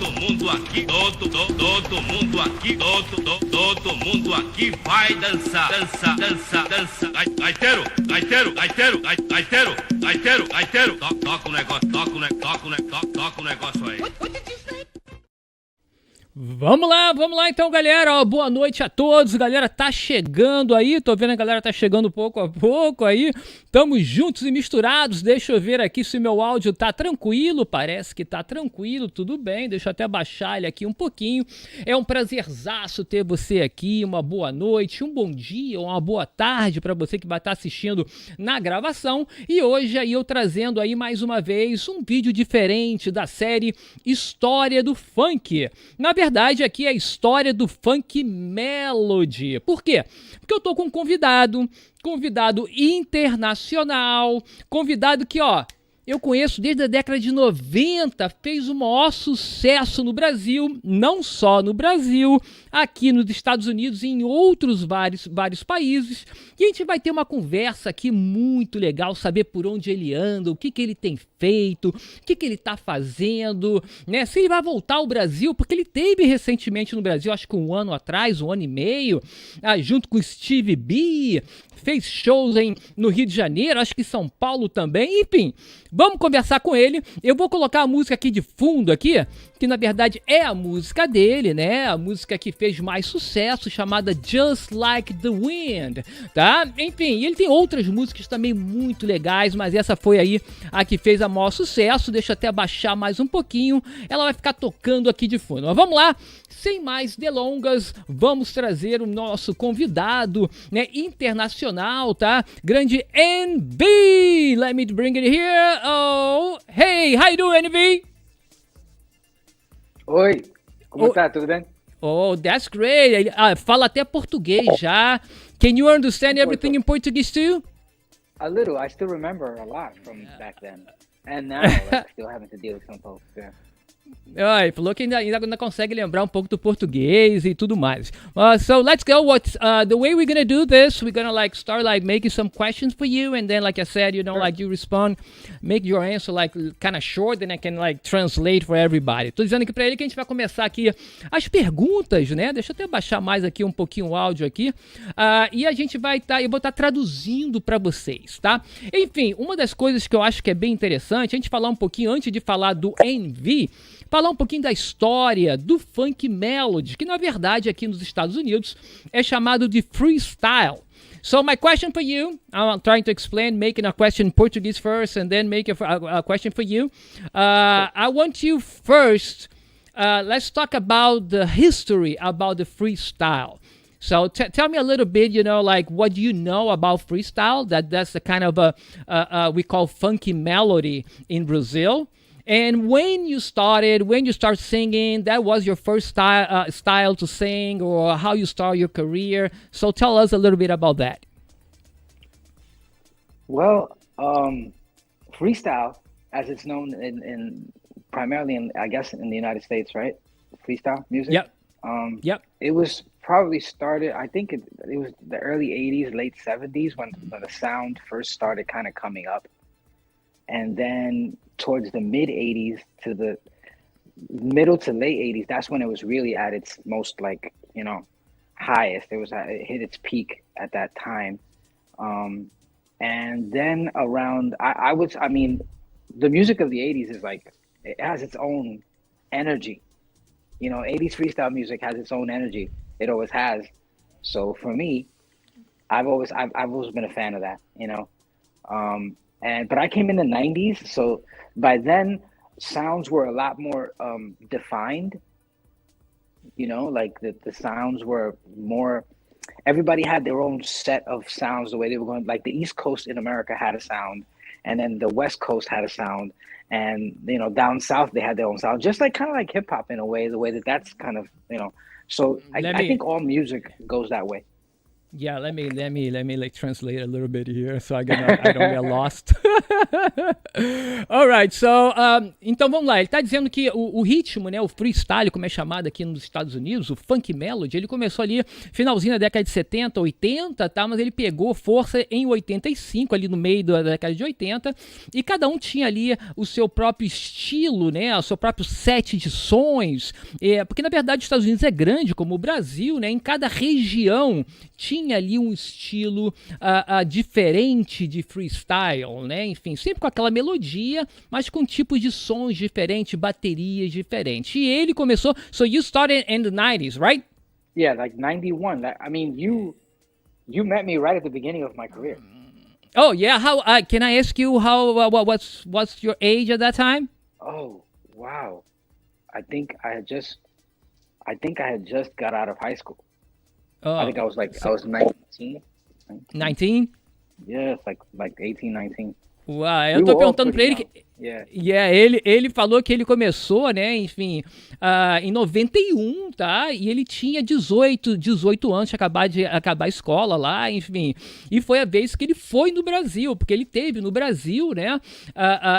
todo mundo aqui vai dançar. Gaiteiro. Toca o negócio aí. Vamos lá então, galera. Ó, boa noite a todos. Galera tá chegando aí, tô vendo a galera tá chegando pouco a pouco aí. Tamo juntos e misturados. Deixa eu ver aqui se meu áudio tá tranquilo. Parece que tá tranquilo, tudo bem. Deixa eu até baixar ele aqui um pouquinho. É um prazerzaço ter você aqui. Uma boa noite, um bom dia, uma boa tarde para você que vai estar assistindo na gravação. E hoje aí eu trazendo aí mais uma vez um vídeo diferente da série História do Funk. Na verdade, aqui é a história do funk melody. Por quê? Porque eu tô com um convidado internacional, convidado que, ó, eu conheço desde a década de 90, fez o maior sucesso no Brasil, não só no Brasil, aqui nos Estados Unidos e em outros vários países. E a gente vai ter uma conversa aqui muito legal, saber por onde ele anda, o que ele tem feito, o que ele tá fazendo, né? Se ele vai voltar ao Brasil, porque ele teve recentemente no Brasil, acho que um ano e meio, junto com o Steve B, fez shows no Rio de Janeiro, acho que em São Paulo também, enfim, vamos conversar com ele. Eu vou colocar a música aqui de fundo aqui, que na verdade é a música dele, né? A música que fez mais sucesso, chamada Just Like the Wind, tá? Enfim, ele tem outras músicas também muito legais, mas essa foi aí a que fez a maior sucesso. Deixa eu até abaixar mais um pouquinho, ela vai ficar tocando aqui de fundo. Mas vamos lá, sem mais delongas, vamos trazer o nosso convidado, né, internacional, tá? Grande NV! Let me bring it here. Oh, hey, how you doing, NV? Oi, como tá? Tudo bem? Oh, that's great. Fala até português já. Can you understand everything in Portuguese too? A little. I still remember a lot from back then. And now, like, still having to deal with some folks. Yeah. Ele falou que ainda consegue lembrar um pouco do português e tudo mais. So let's go. The way we're gonna do this, we're gonna like start like making some questions for you, and then like I said, you know, Sure. like you respond, make your answer like kind of short, and I can like translate for everybody. Tô dizendo aqui pra ele que a gente vai começar aqui as perguntas, né? Deixa eu até baixar mais aqui um pouquinho o áudio aqui. E a gente eu vou estar traduzindo pra vocês, tá? Enfim, uma das coisas que eu acho que é bem interessante, a gente falar um pouquinho antes de falar do NV, falar um pouquinho da história do funk melody, que na verdade aqui nos Estados Unidos é chamado de freestyle. So my question for you, I'm trying to explain, making a question in Portuguese first and then make a question for you. I want you first, let's talk about the history about the freestyle. So tell me a little bit, you know, like what do you know about freestyle? That's the kind of we call funky melody in Brazil. And when you start singing, that was your first style to sing, or how you start your career. So tell us a little bit about that. Well, freestyle, as it's known in primarily in, I guess, in the United States, right? Freestyle music. Yep. Yep. It was probably started, I think it was the early 80s, late 70s when the sound first started kind of coming up. And then towards the mid 80s to the middle to late 80s, that's when it was really at its most, like, you know, highest. It hit its peak at that time. And then around, I mean, the music of the 80s is like, it has its own energy. You know, 80s freestyle music has its own energy. It always has. So for me, I've always been a fan of that, you know. But I came in the 90s, so by then sounds were a lot more defined. You know, like the sounds were more, everybody had their own set of sounds, the way they were going. Like the East Coast in America had a sound, and then the West Coast had a sound, and, you know, down south they had their own sound, just like kind of like hip hop in a way, the way that's kind of, you know. So I think all music goes that way. Yeah, let me like translate a little bit here so I don't get lost. Alright, so então vamos lá. Ele tá dizendo que o ritmo, né, o freestyle, como é chamado aqui nos Estados Unidos, o funk melody, ele começou ali finalzinho da década de 70, 80, tá? Mas ele pegou força em 85, ali no meio da década de 80, e cada um tinha ali o seu próprio estilo, né, o seu próprio set de sons, porque na verdade os Estados Unidos é grande como o Brasil, né? Em cada região tinha ali um estilo diferente de freestyle, né? Enfim, sempre com aquela melodia, mas com tipos de sons diferentes, baterias diferentes. E ele começou... So you started in the 90s, right? Yeah, like 91. I mean, you met me right at the beginning of my career. Oh, yeah. How can I ask you what's your age at that time? Oh, wow. I think I had just got out of high school. Oh, I think I was 19. 19? Yeah, like 18, 19. Uau, eu tô perguntando pra ele que... Yeah, ele falou que ele começou, né, enfim, em 91, tá? E ele tinha 18 anos de acabar a escola lá, enfim. E foi a vez que ele foi no Brasil, porque ele teve no Brasil, né,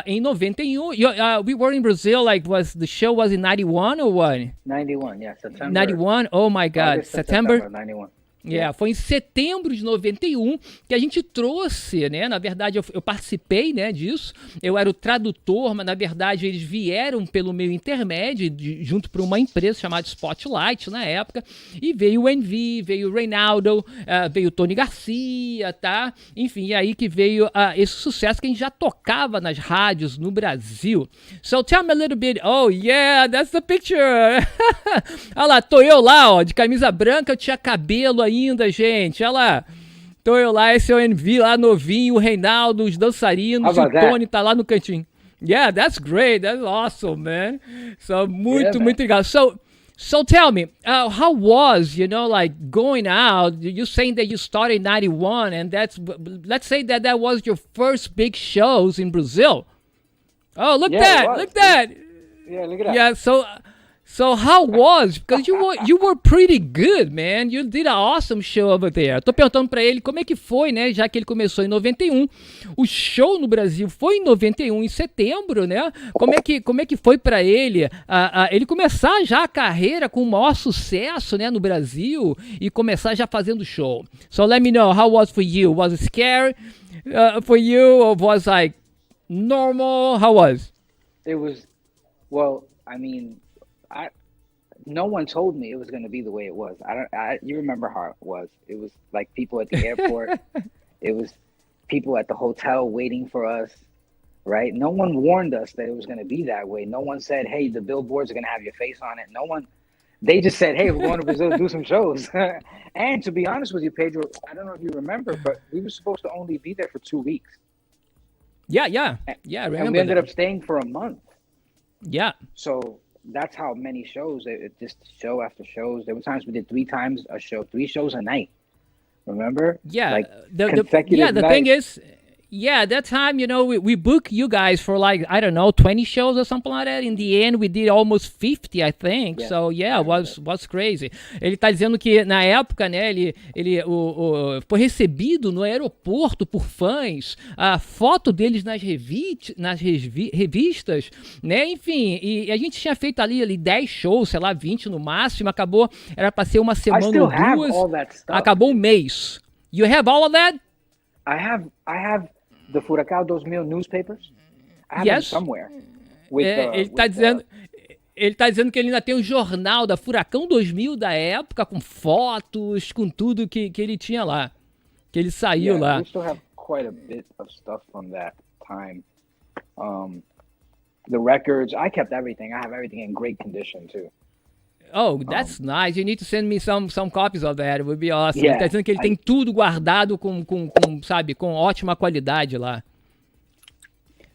em 91. We were in Brazil, like, the show was in 91 or what? 91, yeah, September. 91, oh my God, September 91. Foi em setembro de 91 que a gente trouxe, né? Na verdade, eu participei, né, disso. Eu era o tradutor, mas na verdade eles vieram pelo meu intermédio, junto para uma empresa chamada Spotlight na época. E veio o Envy, veio o Reinaldo, veio o Tony Garcia, tá? Enfim, e aí que veio esse sucesso que a gente já tocava nas rádios no Brasil. So tell me a little bit. Oh, yeah, that's the picture. Olha lá, tô eu lá, ó, de camisa branca, eu tinha cabelo ainda, gente, olha lá. Tô eu lá, esse é o Envy lá novinho, o Reinaldo, os dançarinos, o Tony tá lá no cantinho. Yeah, that's great, that's awesome, man. So, muito legal. So tell me, how was, like going out, you saying that you started in 91 and let's say that was your first big shows in Brazil. Oh, look that. Yeah, look at that. Yeah, so how was? Because you were pretty good, man. You did an awesome show over there. Tô perguntando pra ele como é que foi, né? Já que ele começou em 91. O show no Brasil foi em 91, em setembro, né? Como é que foi pra ele ele começar já a carreira com o maior sucesso, né, no Brasil e começar já fazendo show. So let me know, how was for you? Was it scary for you or was like normal? How was? It was, well, I mean, no one told me it was going to be the way it was. You remember how it was. It was like people at the airport. It was people at the hotel waiting for us, right? No one warned us that it was going to be that way. No one said, hey, the billboards are going to have your face on it. They just said, hey, we're going to Brazil to do some shows. And to be honest with you, Pedro, I don't know if you remember, but we were supposed to only be there for 2 weeks. Yeah, I remember. And we ended up staying for a month. Yeah. So that's how many shows, it just show after shows. There were times we did 3 times a show, 3 shows a night. Remember? Yeah. Like the nights. Thing is, that time, we booked you guys for like, I don't know, 20 shows or something like that. In the end, we did almost 50, I think. Yeah. So, was crazy. Ele tá dizendo que, na época, né, ele foi recebido no aeroporto por fãs, a foto deles nas revistas, né, enfim, e a gente tinha feito ali 10 shows, sei lá, 20 no máximo, era pra ser uma semana ou 2, acabou um mês. You have all of that? I have the Furacão 2000 newspapers. I have them somewhere. Ele tá dizendo que ele ainda tem o jornal da Furacão 2000 da época, com fotos, com tudo que ele tinha lá. Que ele saiu lá. We still have quite a bit of stuff from that time. The records, I kept everything. I have everything in great condition too. Oh, that's nice. You need to send me some copies of that. It would be awesome. Yeah, Ele tá dizendo que ele tem tudo guardado com ótima qualidade lá.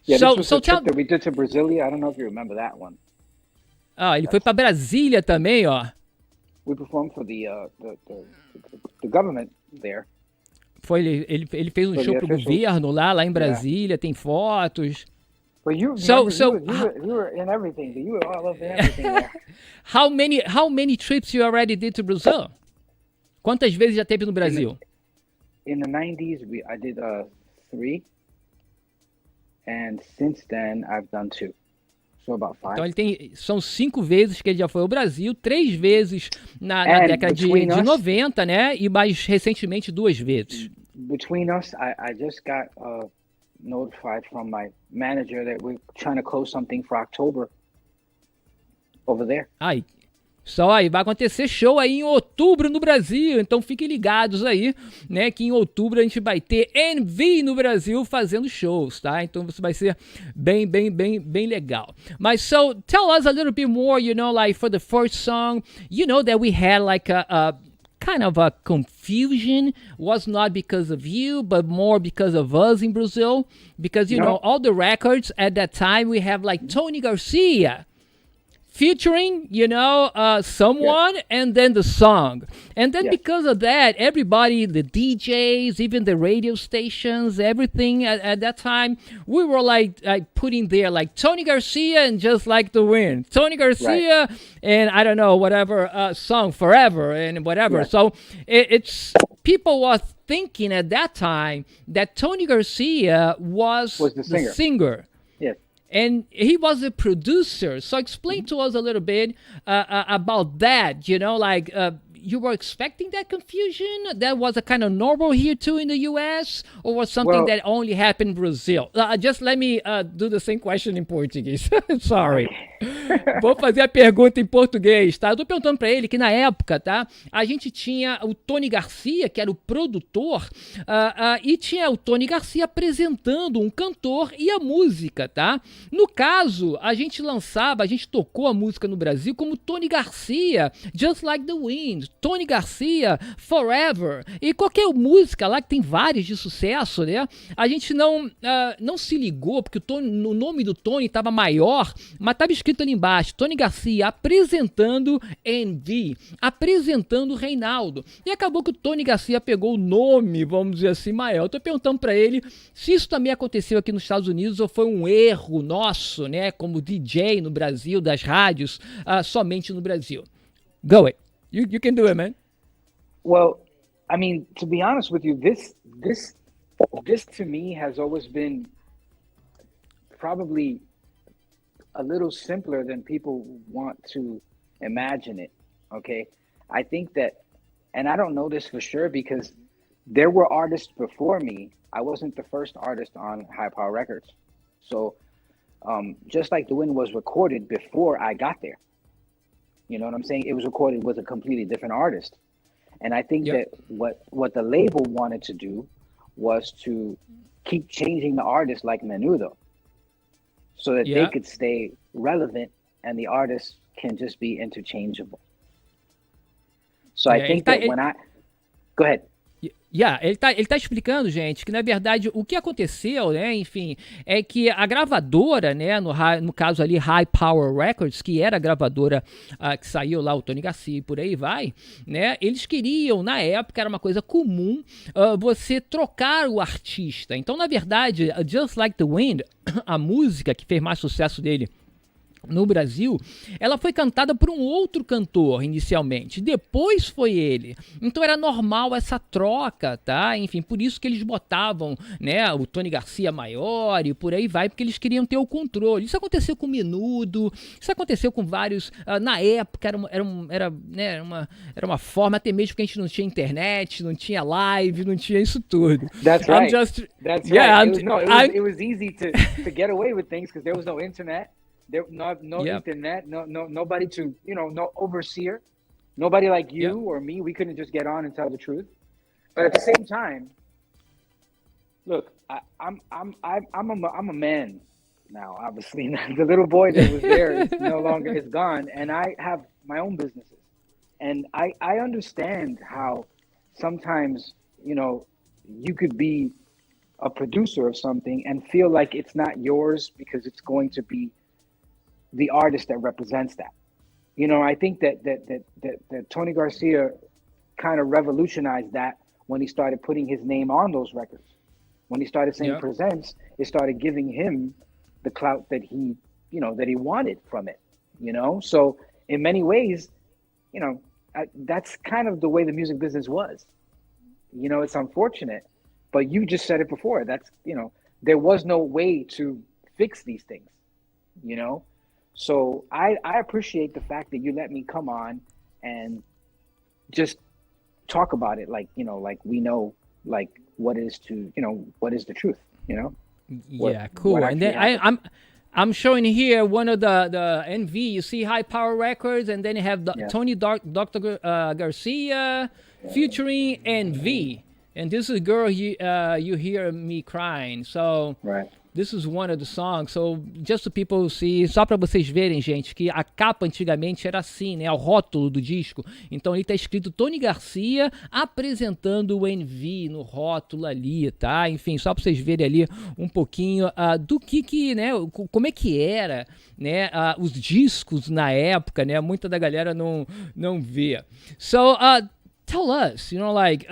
Yeah, this was a trip that we did to Brasilia. I don't know if you remember that one. Ele foi para Brasília também, ó. We performed for the government there. Ele fez um show pro governo lá em Brasília, tem fotos. But you were in everything. You were all over everything there. How many trips you already did to Brazil? Quantas vezes já teve no Brasil? in the 90s, I did 3, and since then I've done 2, so about 5. Então são 5 vezes que ele já foi ao Brasil, 3 vezes na década de 90, né? E mais recentemente 2 vezes. Between us, I just got notified from my manager that we're trying to close something for October over there. Aí. Só aí, vai acontecer show aí em outubro no Brasil, então fiquem ligados aí, né, que em outubro a gente vai ter NV no Brasil fazendo shows, tá? Então isso vai ser bem legal. Mas so, tell us a little bit more, you know, like for the first song, you know that we had like a kind of a confusion, was not because of you, but more because of us in Brazil, because, you know, all the records at that time, we have like Tony Garcia, featuring, you know, someone, and then the song. And then because of that, everybody, the DJs, even the radio stations, everything at that time, we were like putting there like Tony Garcia and Just Like the Wind. Tony Garcia and I don't know, whatever song, Forever and whatever. So it's people was thinking at that time that Tony Garcia was the singer. And he was a producer. So explain to us a little bit about that, you know, like you were expecting that confusion? That was a kind of normal here too in the U.S. or was something that only happened in Brazil? Just let me do the same question in Portuguese. Sorry. Vou fazer a pergunta em português, tá? Eu tô perguntando pra ele que na época, tá? A gente tinha o Tony Garcia, que era o produtor, e tinha o Tony Garcia apresentando um cantor e a música, tá? No caso, a gente tocou a música no Brasil como Tony Garcia, Just Like the Wind, Tony Garcia, Forever, e qualquer música lá que tem várias de sucesso, né? A gente não se ligou, porque o nome do Tony tava maior, mas tava escrito ali embaixo, Tony Garcia apresentando NV, apresentando Reinaldo. E acabou que o Tony Garcia pegou o nome, vamos dizer assim, maior. Eu tô perguntando pra ele se isso também aconteceu aqui nos Estados Unidos ou foi um erro nosso, né, como DJ no Brasil, das rádios, somente no Brasil. Go it. You can do it, man. Well, I mean, to be honest with you, this to me has always been probably a little simpler than people want to imagine it, okay? I think that, and I don't know this for sure because there were artists before me. I wasn't the first artist on High Power Records. So Just Like the Wind was recorded before I got there. You know what I'm saying? It was recorded with a completely different artist. And I think that what the label wanted to do was to keep changing the artist like Menudo, so that they could stay relevant and the artists can just be interchangeable. So I think that when go ahead. Ele tá explicando, gente, que na verdade o que aconteceu, né, enfim, é que a gravadora, né, no caso ali High Power Records, que era a gravadora que saiu lá, o Tony Garcia e por aí vai, né, eles queriam, na época, era uma coisa comum você trocar o artista. Então, na verdade, Just Like the Wind, a música que fez mais sucesso dele no Brasil, ela foi cantada por um outro cantor inicialmente, depois foi ele. Então era normal essa troca, tá? Enfim, por isso que eles botavam, né, o Tony Garcia maior e por aí vai, porque eles queriam ter o controle. Isso aconteceu com o Menudo, isso aconteceu com vários, na época era uma forma, até mesmo porque a gente não tinha internet, não tinha live, não tinha isso tudo. That's right. It was easy to get away with things because there was no internet. There no internet, nobody to, you know, no overseer, nobody like you or me. We couldn't just get on and tell the truth. But at the same time, look, I'm a man now. Obviously, the little boy that was there is gone, and I have my own businesses, and I understand how sometimes, you know, you could be a producer of something and feel like it's not yours because it's going to be the artist that represents that. You know, I think that Tony Garcia kind of revolutionized that when he started putting his name on those records. When he started saying presents, it started giving him the clout that he wanted from it, you know? So in many ways, you know, that's kind of the way the music business was. You know, it's unfortunate, but you just said it before. That's, you know, there was no way to fix these things, you know? So I appreciate the fact that you let me come on and just talk about it. Like, you know, like we know, like what is the truth, you know? Yeah, cool. And then I'm showing here one of the NV. You see High Power Records, and then you have Tony Dr. Garcia featuring NV. And this is Girl You Hear Me Crying. So Right. this is one of the songs. So just so people see, só para vocês verem, gente, que a capa antigamente era assim, né? O rótulo do disco. Então ali tá escrito Tony Garcia apresentando o NV no rótulo ali, tá? Enfim, só para vocês verem ali um pouquinho do que, né? Como é que era, né? Os discos na época, né? Muita da galera não vê. So, tell us, you know, like,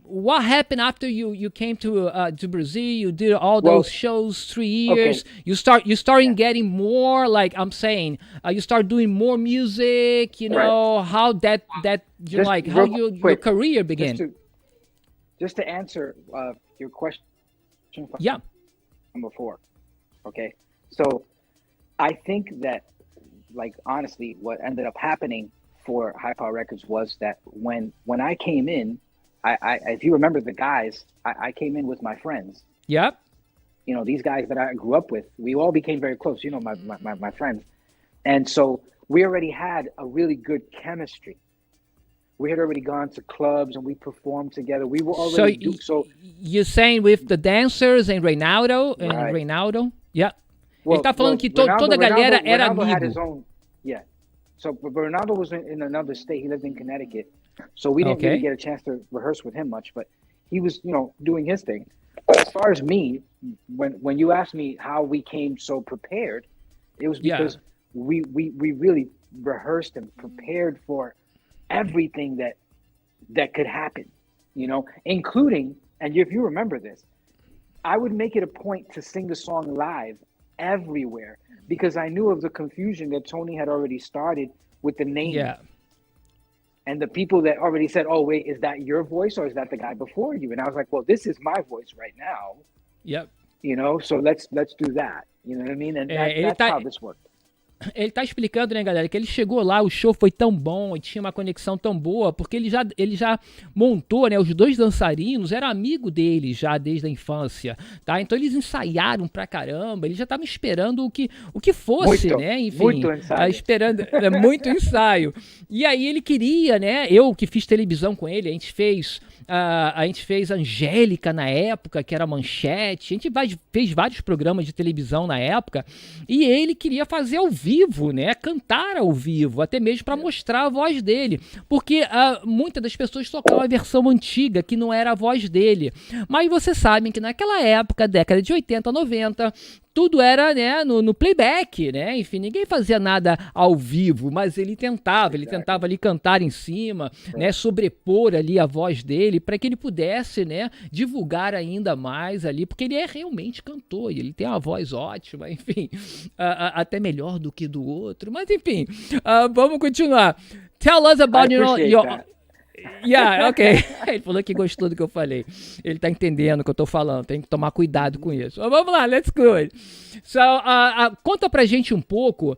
what happened after you came to Brazil? You did all those shows 3 years. Okay. You starting getting more, like I'm saying, you start doing more music. You know how that you Just like how real your quick, career began. Just to answer your question. Yeah. Before, okay. So I think that, like, honestly, what ended up happening for High Power Records was that when I came in. I if you remember the guys, I came in with my friends. Yep. You know, these guys that I grew up with, we all became very close, you know, my friends. And so we already had a really good chemistry. We had already gone to clubs and we performed together. We were already so you're saying with the dancers and Reinaldo and Right. Reinaldo? Yeah. Well, Ele tá falando que toda a galera Ronaldo era had amigo. his own, yeah. So but Ronaldo was in another state. He lived in Connecticut. So we didn't really get a chance to rehearse with him much, but he was, you know, doing his thing. As far as me, when you asked me how we came so prepared, it was because we really rehearsed and prepared for everything that could happen, you know, including, and if you remember this, I would make it a point to sing the song live everywhere because I knew of the confusion that Tony had already started with the name. Yeah. And the people that already said, "Oh, wait, is that your voice or is that the guy before you?" And I was like, "Well, this is my voice right now." Yep. You know, so let's do that. You know what I mean? And that's how this worked. Ele tá explicando, né, galera, que ele chegou lá, o show foi tão bom e tinha uma conexão tão boa, porque ele já montou, né, os dois dançarinos, era amigo dele já desde a infância, tá? Então eles ensaiaram pra caramba, eles já estavam esperando o que fosse, muito, né, enfim. Muito ensaio. Esperando, muito ensaio. E aí ele queria, né, eu que fiz televisão com ele, a gente fez Angélica na época, que era Manchete, a gente fez vários programas de televisão na época, e ele queria fazer ao vivo, né, cantar ao vivo, até mesmo para mostrar a voz dele, porque muitas das pessoas tocavam a versão antiga, que não era a voz dele, mas vocês sabem que naquela época, década de 80, 90, tudo era, né, no playback, né? Enfim, ninguém fazia nada ao vivo, mas ele tentava ali cantar em cima, né, sobrepor ali a voz dele para que ele pudesse, né, divulgar ainda mais ali, porque ele é realmente cantor e ele tem uma voz ótima, enfim, até melhor do que do outro, mas enfim, vamos continuar. Tell us about your Yeah, ok. Ele falou que gostou do que eu falei. Ele tá entendendo o que eu tô falando. Tem que tomar cuidado com isso. Mas vamos lá, let's go. So, conta pra gente um pouco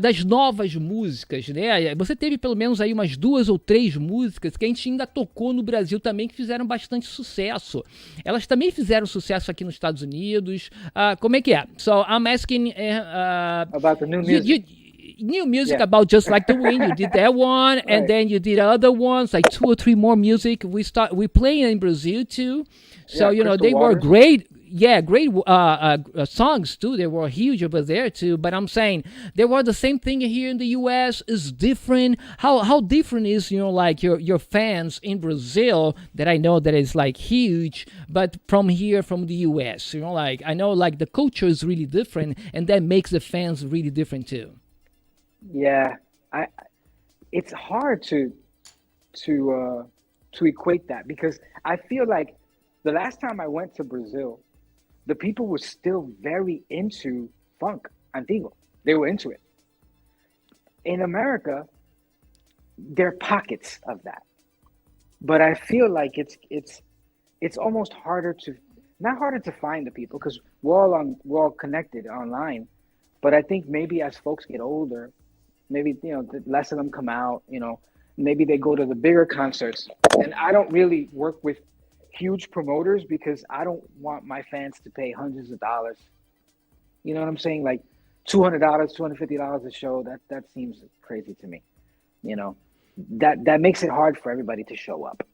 das novas músicas, né? Você teve pelo menos aí umas 2 ou 3 músicas que a gente ainda tocou no Brasil também, que fizeram bastante sucesso. Elas também fizeram sucesso aqui nos Estados Unidos. Como é que é? So, I'm asking... about the new music. New music about Just Like the Wind. You did that one, and then you did other ones, like 2 or 3 more music. We play in Brazil too, so you know they were great. Yeah, great songs too. They were huge over there too. But I'm saying they were the same thing here in the U.S. Is different. How different is, you know, like your fans in Brazil that I know that is like huge, but from here, from the U.S. You know, like I know like the culture is really different, and that makes the fans really different too. Yeah, it's hard to equate that because I feel like the last time I went to Brazil, the people were still very into funk antigo. They were into it. In America, there are pockets of that. but I feel like it's almost harder to, not harder to find the people, because we're all connected online. But I think maybe as folks get older, maybe, the less of them come out, maybe they go to the bigger concerts. And I don't really work with huge promoters because I don't want my fans to pay hundreds of dollars. You know what I'm saying? Like $200, $250 a show, that seems crazy to me. That makes it hard for everybody to show up.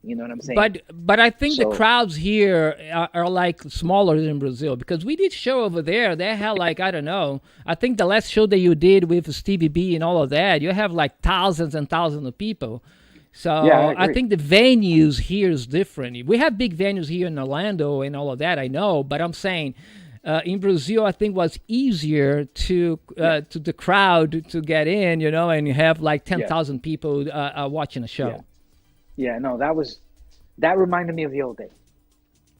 You know what I'm saying? But I think the crowds here are like smaller than Brazil, because we did show over there. They had like, I don't know. I think the last show that you did with Stevie B and all of that, you have like thousands and thousands of people. So yeah, I think the venues here is different. We have big venues here in Orlando and all of that, I know. But I'm saying in Brazil, I think was easier to the crowd to get in, and you have like 10,000 people watching a show. Yeah, no, that reminded me of the old days.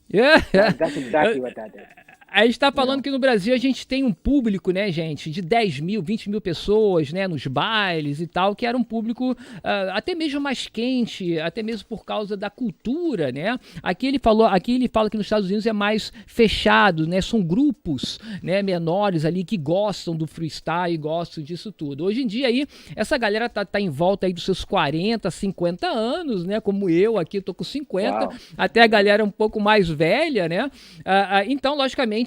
Yeah. That's exactly what that did. A gente tá falando que no Brasil a gente tem um público, né, gente, de 10 mil, 20 mil pessoas, né, nos bailes e tal, que era um público até mesmo mais quente, até mesmo por causa da cultura, né. Aqui ele fala que nos Estados Unidos é mais fechado, né, são grupos, né, menores ali que gostam do freestyle, gostam disso tudo. Hoje em dia aí, essa galera tá em volta aí dos seus 40, 50 anos, né, como eu aqui, tô com 50, Uau. Até a galera um pouco mais velha, né, então, logicamente,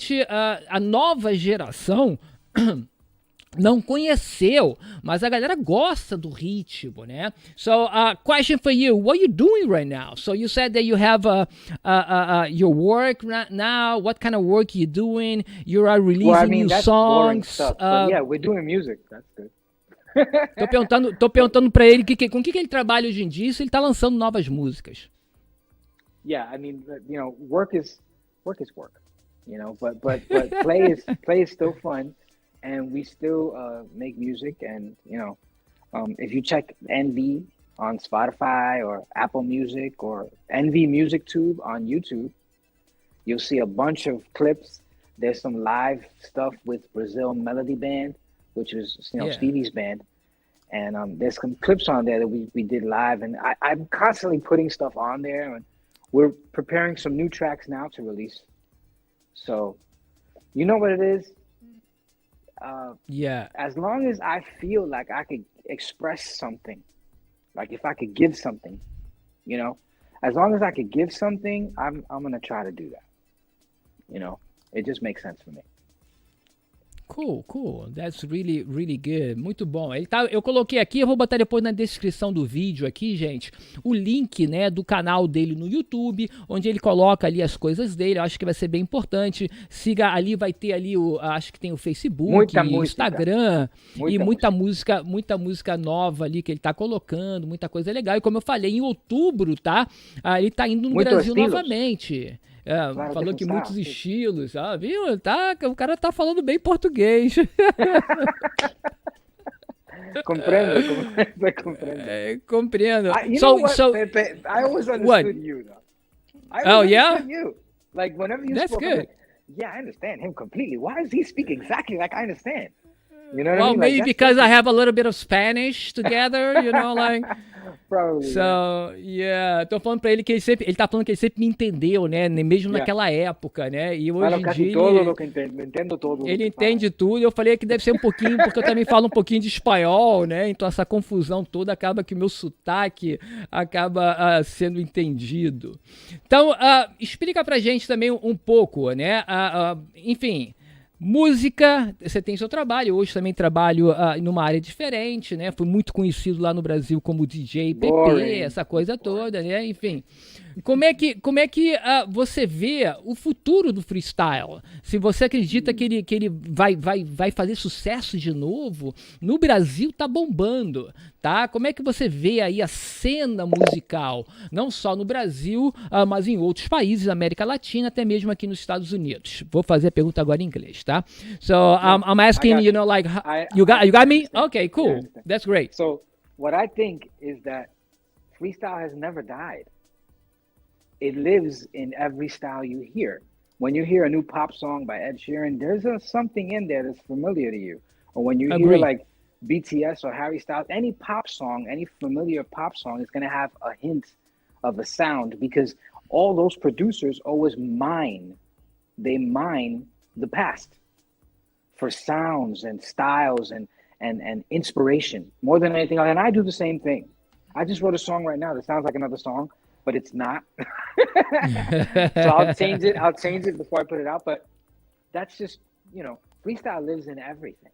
a nova geração não conheceu, mas a galera gosta do ritmo, né? So, question for you: what are you doing right now? So you said that you have your work right now. What kind of work are you doing? You are releasing new songs. Stuff, yeah, we're doing music. That's good. Tô perguntando para ele com que ele trabalha hoje em dia, se ele tá lançando novas músicas. Yeah, I mean, work is work. But play is still fun, and we still make music. And if you check NV on Spotify or Apple Music or NV Music Tube on YouTube, you'll see a bunch of clips. There's some live stuff with Brazil Melody Band, which is Stevie's band, and there's some clips on there that we did live. And I'm constantly putting stuff on there, and we're preparing some new tracks now to release. So, you know what it is? As long as I feel like I could express something, like if I could give something, as long as I could give something, I'm going to try to do that. It just makes sense for me. Cool. That's really, really good. Muito bom. Eu coloquei aqui, eu vou botar depois na descrição do vídeo aqui, gente, o link, né, do canal dele no YouTube, onde ele coloca ali as coisas dele. Eu acho que vai ser bem importante. Siga ali, vai ter ali, acho que tem o Facebook, Instagram, muita música nova ali que ele tá colocando, muita coisa legal. E como eu falei, em outubro, tá? Ele tá indo no Brasil novamente. Claro, falou que muitos estilos, viu? O cara tá falando bem português. Compreendo. Compreendo. I always understood you, though. You. Like, whenever you spoke, good. I understand him completely. Why does he speak exactly like I understand? You know what I mean? Maybe because I have a little bit of Spanish together, like... Probably. So, tô falando pra ele que ele tá falando que ele sempre me entendeu, né? Mesmo naquela época, né? E hoje em dia ele entende tudo. Eu falei que deve ser um pouquinho, porque eu também falo um pouquinho de espanhol, né? Então essa confusão toda acaba que o meu sotaque acaba sendo entendido. Então, explica pra gente também um pouco, né? Enfim... Música, você tem seu trabalho, hoje também trabalho numa área diferente, né? Fui muito conhecido lá no Brasil como DJ PP, essa coisa toda, né? Enfim, como é que você vê o futuro do freestyle? Se você acredita que ele vai fazer sucesso de novo, no Brasil tá bombando, tá? Como é que você vê aí a cena musical, não só no Brasil, mas em outros países da América Latina, até mesmo aqui nos Estados Unidos? Vou fazer a pergunta agora em inglês, tá? So I'm asking, like, you got me? Okay, cool. Yeah, that's great. So what I think is that freestyle has never died. It lives in every style you hear. When you hear a new pop song by Ed Sheeran, there's something in there that's familiar to you. Or when you hear like BTS or Harry Styles, any pop song, any familiar pop song is going to have a hint of a sound, because all those producers always mine the past for sounds and styles and inspiration more than anything else. And I do the same thing. I just wrote a song right now that sounds like another song, but it's not. So I'll change it before I put it out. But that's just, freestyle lives in everything.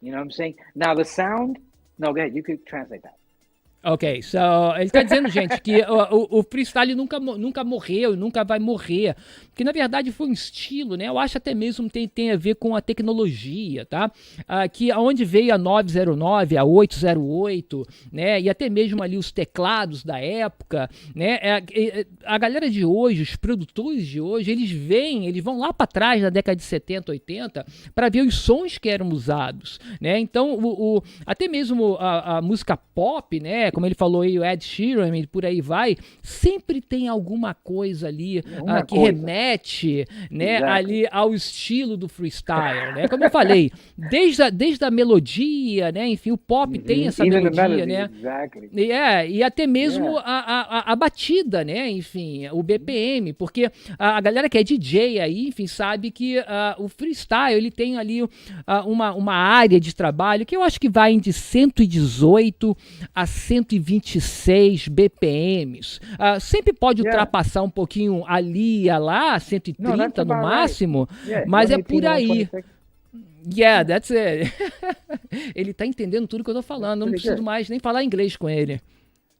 You know what I'm saying? Now the sound, no, go ahead, you could translate that. Ok, so ele tá dizendo, gente, que o freestyle nunca morreu, nunca vai morrer, porque na verdade foi um estilo, né? Eu acho até mesmo tem a ver com a tecnologia, tá? Que aonde veio a 909, a 808, né? E até mesmo ali os teclados da época, né? A galera de hoje, os produtores de hoje, eles vão lá para trás na década de 70, 80, para ver os sons que eram usados, né? Então, até mesmo a música pop, né? Como ele falou aí, o Ed Sheeran e por aí vai, sempre tem alguma coisa ali que remete, né, ali ao estilo do freestyle, né? Como eu falei, desde a melodia, né? Enfim, o pop tem essa melodia, né? E até mesmo a batida, né? Enfim, o BPM, porque a galera que é DJ aí, enfim, sabe que o freestyle, ele tem ali uma área de trabalho que eu acho que vai de 118 a 126 BPMs. Sempre pode ultrapassar um pouquinho ali e lá, 130 no máximo, mas é por aí. Yeah, that's it. Ele tá entendendo tudo que eu tô falando, não preciso mais nem falar inglês com ele.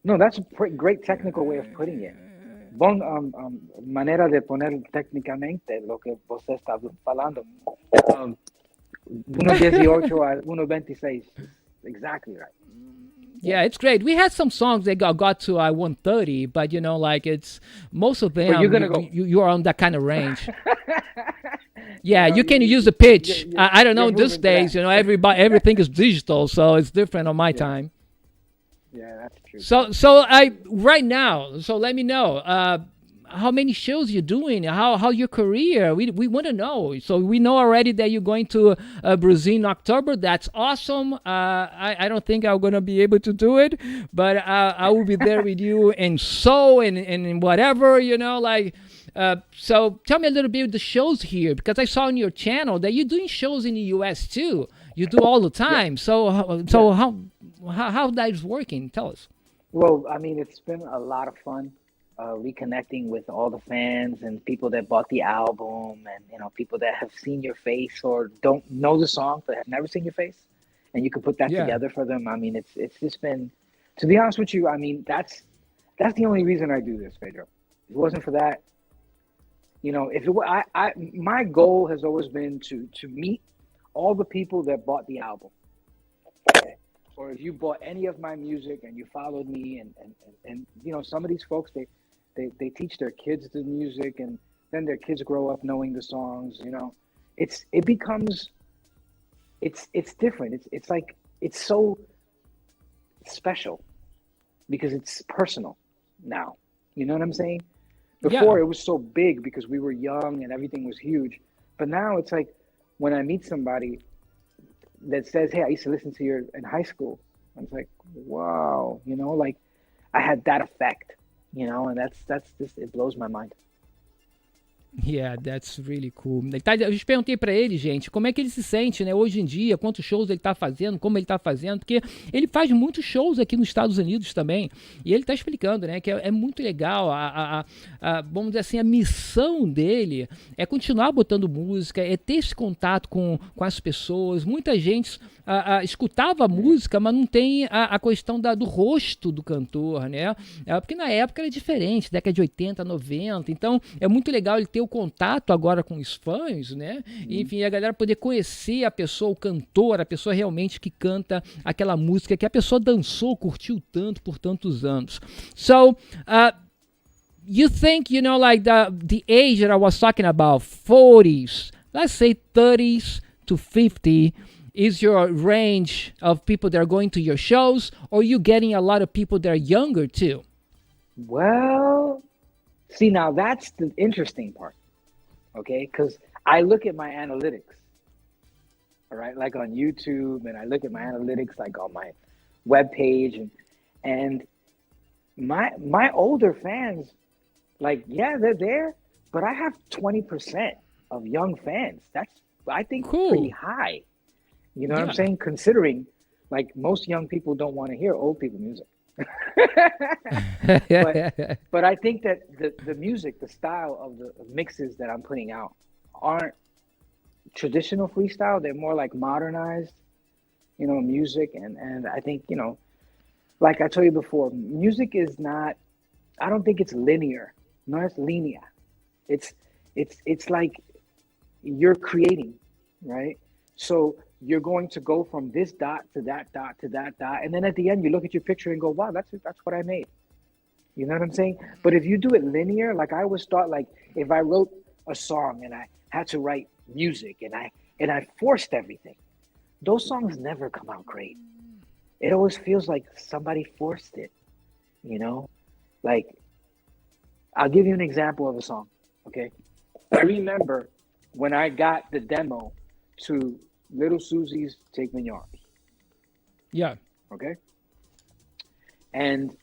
No, that's a great technical way of putting it. Bom, maneira de poner técnicamente lo que você está falando. 1:18 a 1:26. Exactly right. Yeah, it's great. We had some songs that got to 1:30, but it's most of them. You are on that kind of range. Yeah, you can use the pitch. I don't know. These days, everything is digital, so it's different on my time. Yeah, that's true. So right now. So let me know. How many shows you're doing? How your career? We want to know. So we know already that you're going to Brazil in October. That's awesome. I don't think I'm gonna be able to do it, but I will be there with you and whatever, So tell me a little bit of the shows here, because I saw on your channel that you're doing shows in the U.S. too. You do all the time. Yeah. So how that is working? Tell us. Well, I mean, it's been a lot of fun. Reconnecting with all the fans and people that bought the album, and people that have seen your face or don't know the song but have never seen your face, and you can put that together for them. I mean, it's just been, to be honest with you, I mean, that's the only reason I do this, Pedro. If it wasn't for that, if it my goal has always been to meet all the people that bought the album. Or if you bought any of my music and you followed me, and some of these folks, they teach their kids the music, and then their kids grow up knowing the songs. It's different. It's like, it's so special because it's personal now. You know what I'm saying? Before it was so big because we were young and everything was huge, but now it's like when I meet somebody that says, "Hey, I used to listen to you in high school." I was like, "Wow," like I had that effect, and that's just, it blows my mind. Yeah, that's really cool. Eu perguntei pra ele, gente, como é que ele se sente, né, hoje em dia, quantos shows ele tá fazendo, como ele tá fazendo, porque ele faz muitos shows aqui nos Estados Unidos também, e ele tá explicando, né, que é muito legal, vamos dizer assim, a missão dele é continuar botando música, é ter esse contato com as pessoas. Muita gente escutava a música, mas não tem a questão do rosto do cantor, né, porque na época era diferente, década de 80, 90, então é muito legal ele ter o contato agora com os fãs, né? Enfim, a galera poder conhecer a pessoa, o cantor, a pessoa realmente que canta aquela música que a pessoa dançou, curtiu tanto por tantos anos. So, you think, like the age that I was talking about, 40s, let's say 30s to 50, is your range of people that are going to your shows, or you getting a lot of people that are younger too? Well, see, now that's the interesting part, okay? Because I look at my analytics, all right, like on YouTube, and I look at my analytics like on my webpage, and my older fans, like, yeah, they're there, but I have 20% of young fans. That's, I think, Cool. pretty high. You know what I'm Yeah. saying? Considering, like, most young people don't want to hear old people music. But I think that the music, the style of the mixes that I'm putting out aren't traditional freestyle. They're more like modernized, music. And I think, like I told you before, music is not, I don't think it's linear. No, it's linear. It's like you're creating, right? So you're going to go from this dot to that dot to that dot, and then at the end you look at your picture and go, "Wow, that's what I made." You know what I'm saying? But if you do it linear, like I always thought, like if I wrote a song and I had to write music and I forced everything, those songs never come out great. It always feels like somebody forced it, Like, I'll give you an example of a song, okay? I remember when I got the demo to Little Susie's Take Me in Your Arms, Yeah. okay? And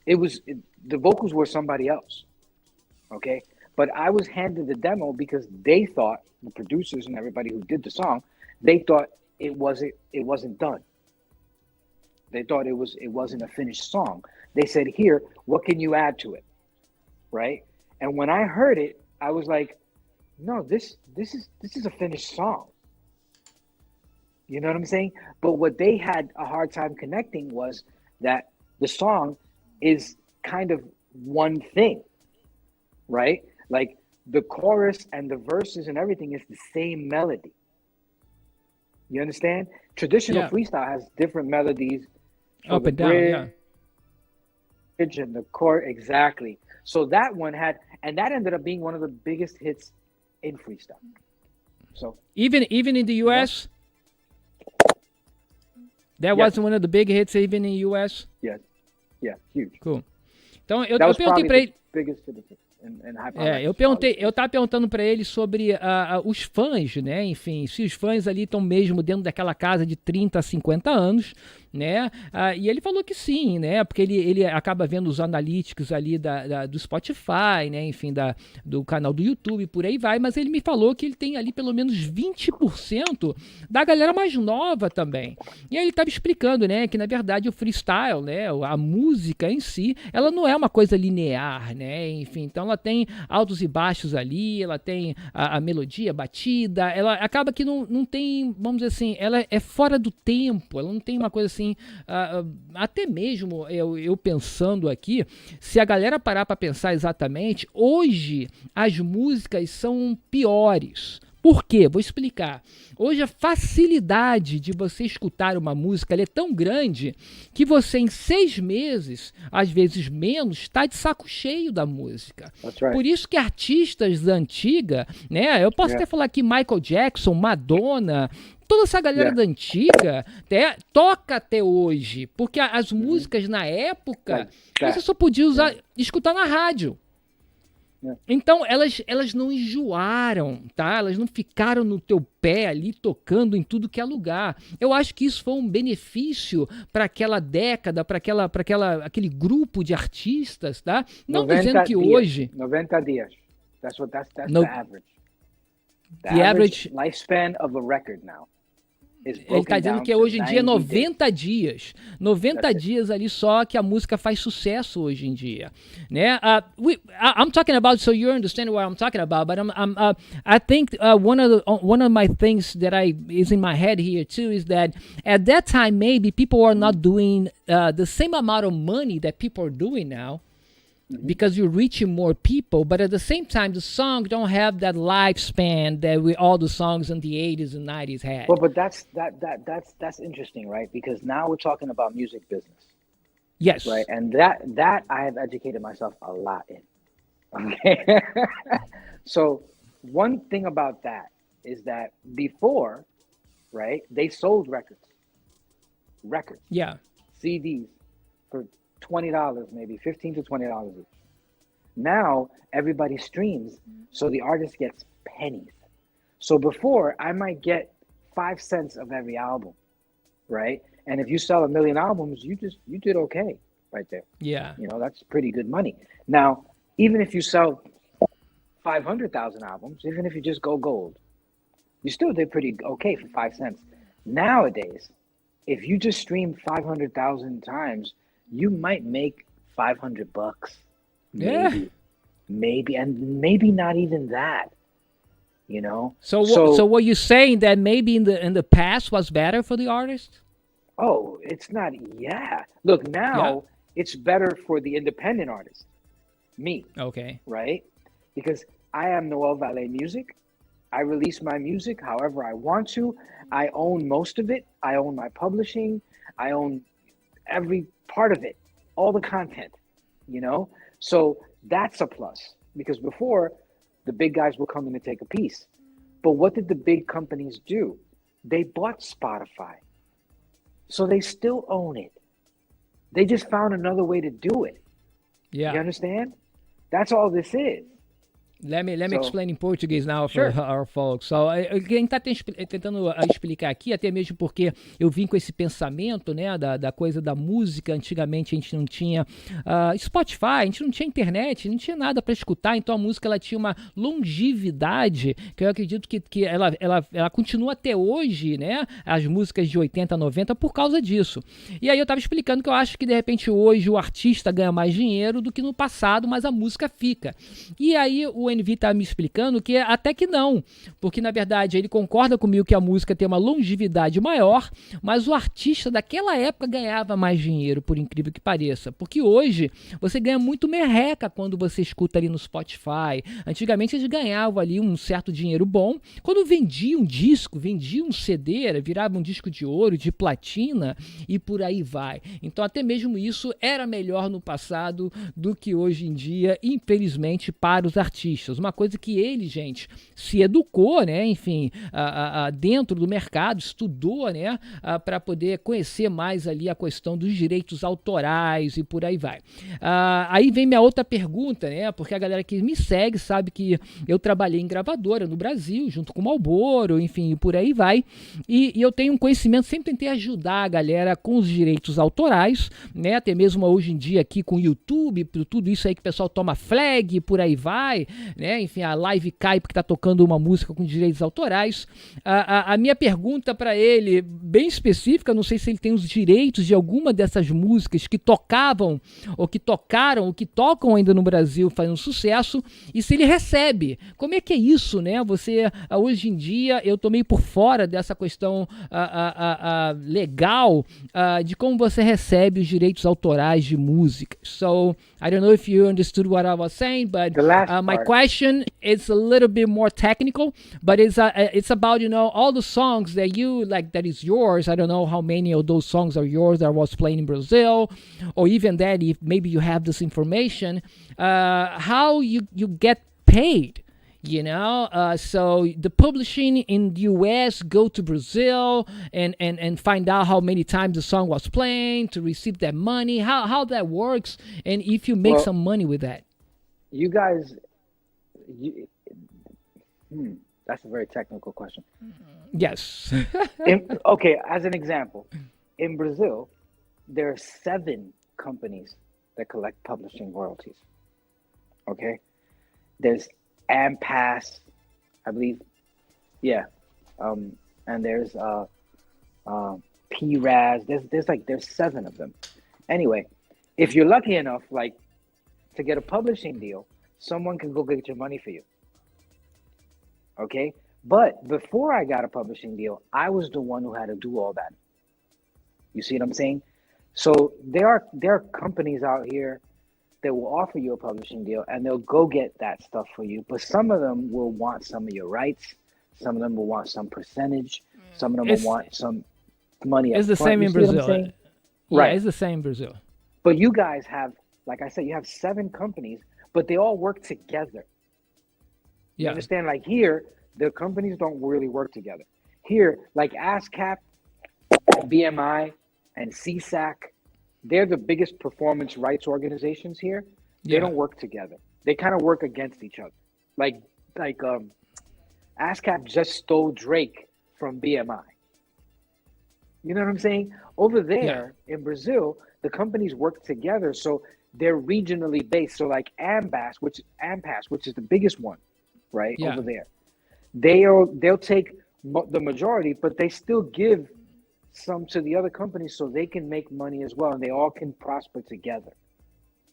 the vocals were somebody else, okay? But I was handed the demo because they thought, the producers and everybody who did the song, they thought it wasn't done. They thought it wasn't a finished song. They said, "Here, what can you add to it?" Right? And when I heard it, I was like, "No, this is a finished song." You know what I'm saying? But what they had a hard time connecting was that the song is kind of one thing, right? Like the chorus and the verses and everything is the same melody. You understand? Traditional freestyle has different melodies. Up and down, yeah. And the chord, exactly. So that one and that ended up being one of the biggest hits in freestyle. So even in the U.S., that wasn't one of the big hits even in the U.S. Yeah, huge. Cool. Então eu perguntei para ele. Biggest hit in eu tava perguntando para ele sobre os fãs, né? Enfim, se os fãs ali estão mesmo dentro daquela casa de 30 a 50 anos, né? E ele falou que sim, né? Porque ele acaba vendo os analytics ali do Spotify, né? Enfim, do canal do YouTube, por aí vai. Mas ele me falou que ele tem ali pelo menos 20% da galera mais nova também. E aí ele estava explicando, né? Que na verdade o freestyle, né? A música em si, ela não é uma coisa linear, né? Enfim, então ela tem altos e baixos ali, ela tem a melodia, a batida, ela acaba que não tem, vamos dizer assim, ela é fora do tempo, ela não tem uma coisa assim, até mesmo eu pensando aqui, se a galera parar para pensar exatamente, hoje as músicas são piores. Por quê? Vou explicar. Hoje a facilidade de você escutar uma música ela é tão grande que você em 6 meses, às vezes menos, está de saco cheio da música. Right. Por isso que artistas da antiga, né? Eu posso até falar aqui Michael Jackson, Madonna, toda essa galera da antiga toca até hoje, porque as músicas na época você só podia escutar na rádio. Então, elas não enjoaram, tá? Elas não ficaram no teu pé ali, tocando em tudo que é lugar. Eu acho que isso foi um benefício para aquela década, para aquele grupo de artistas, tá? Não dizendo que hoje... 90 dias. That's the average. The average lifespan of a record now. Ele está dizendo que hoje em dia é 90 dias. 90 dias ali só que a música faz sucesso hoje em dia, né? I'm talking about, so you understand what I'm talking about, but I think one of my things that is in my head here too is that at that time maybe people are not doing the same amount of money that people are doing now. Because you're reaching more people, but at the same time, the songs don't have that lifespan that all the songs in the 80s and 90s had. Well, but that's interesting, right? Because now we're talking about music business. Yes. Right, and that I have educated myself a lot in. Okay. So one thing about that is that before, right, they sold records. Yeah. CDs for $20, maybe $15 to $20 each. Now everybody streams, so the artist gets pennies. So before I might get 5 cents of every album, right? And if you sell 1 million albums, you did okay. right there. Yeah. You know, that's pretty good money. Now, even if you sell 500,000 albums, even if you just go gold, you still did pretty okay for 5 cents. Nowadays, if you just stream 500,000 times, you might make $500, Yeah. maybe, and maybe not even that. You know. So what you're saying that maybe in the past was better for the artist? Oh, it's not. Yeah. Look, now it's better for the independent artist, me. Okay. Right? Because I am Noel Valei Music. I release my music however I want to. I own most of it. I own my publishing. I own every part of it, all the content, you know? So that's a plus, because before the big guys will come in and take a piece. But what did the big companies do? They bought Spotify. So they still own it. They just found another way to do it. Yeah. You understand? That's all this is. Let me explain em português now Sure. for our folks. So, quem tá tentando explicar aqui, até mesmo porque eu vim com esse pensamento, né, da coisa da música. Antigamente a gente não tinha Spotify, a gente não tinha internet, não tinha nada para escutar, então a música ela tinha uma longevidade que eu acredito que ela continua até hoje, né, as músicas de 80, 90 por causa disso. E aí eu tava explicando que eu acho que de repente hoje o artista ganha mais dinheiro do que no passado, mas a música fica. E aí o NV tá me explicando que até que não, porque na verdade ele concorda comigo que a música tem uma longevidade maior, mas o artista daquela época ganhava mais dinheiro, por incrível que pareça, porque hoje você ganha muito merreca quando você escuta ali no Spotify. Antigamente eles ganhavam ali um certo dinheiro bom, quando vendia um disco, vendia um CD, virava um disco de ouro, de platina e por aí vai. Então até mesmo isso era melhor no passado do que hoje em dia, infelizmente, para os artistas. Uma coisa que ele, gente, se educou, né, enfim, dentro do mercado, estudou, né, para poder conhecer mais ali a questão dos direitos autorais e por aí vai. Aí vem minha outra pergunta, né, porque a galera que me segue sabe que eu trabalhei em gravadora no Brasil, junto com o Marlboro, enfim, e por aí vai, e eu tenho um conhecimento, sempre tentei ajudar a galera com os direitos autorais, né, até mesmo hoje em dia aqui com o YouTube, tudo isso aí que o pessoal toma flag e por aí vai, né? Enfim, a live cai porque tá tocando uma música com direitos autorais. A minha pergunta para ele, bem específica, não sei se ele tem os direitos de alguma dessas músicas que tocavam, ou que tocaram, ou que tocam ainda no Brasil fazendo sucesso, e se ele recebe. Como é que é isso, né? Você, hoje em dia, eu tô meio por fora dessa questão legal de como você recebe os direitos autorais de músicas. So, I don't know if you understood what I was saying, but my question is a little bit more technical, but it's about, you know, all the songs that you like that is yours. I don't know how many of those songs are yours that was playing in Brazil, or even that if maybe you have this information, how you get paid. You know, so the publishing in the US go to Brazil and find out how many times the song was playing to receive that money, how that works, and if you make some money with that. You guys, that's a very technical question. Yes. Okay, as an example, in Brazil, there are 7 companies that collect publishing royalties. Okay, there's Pass, I believe, yeah, and there's PRAS. There's 7 of them. Anyway, if you're lucky enough, like, to get a publishing deal, someone can go get your money for you. Okay, but before I got a publishing deal, I was the one who had to do all that. You see what I'm saying? So there are companies out here that will offer you a publishing deal and they'll go get that stuff for you. But some of them will want some of your rights. Some of them will want some percentage. Some of them will want some money. It's the same in Brazil. Right. Yeah, it's the same in Brazil. But you guys have, like I said, you have 7 companies, but they all work together. You Yeah. understand? Like here, the companies don't really work together. Here, like ASCAP, BMI, and CSAC, they're the biggest performance rights organizations here. They don't work together. They kind of work against each other. Like ASCAP just stole Drake from BMI. You know what I'm saying? Over there in Brazil, the companies work together, so they're regionally based. So like Ampas, which is the biggest one, right over there, they'll take the majority, but they still give some to the other companies so they can make money as well, and they all can prosper together.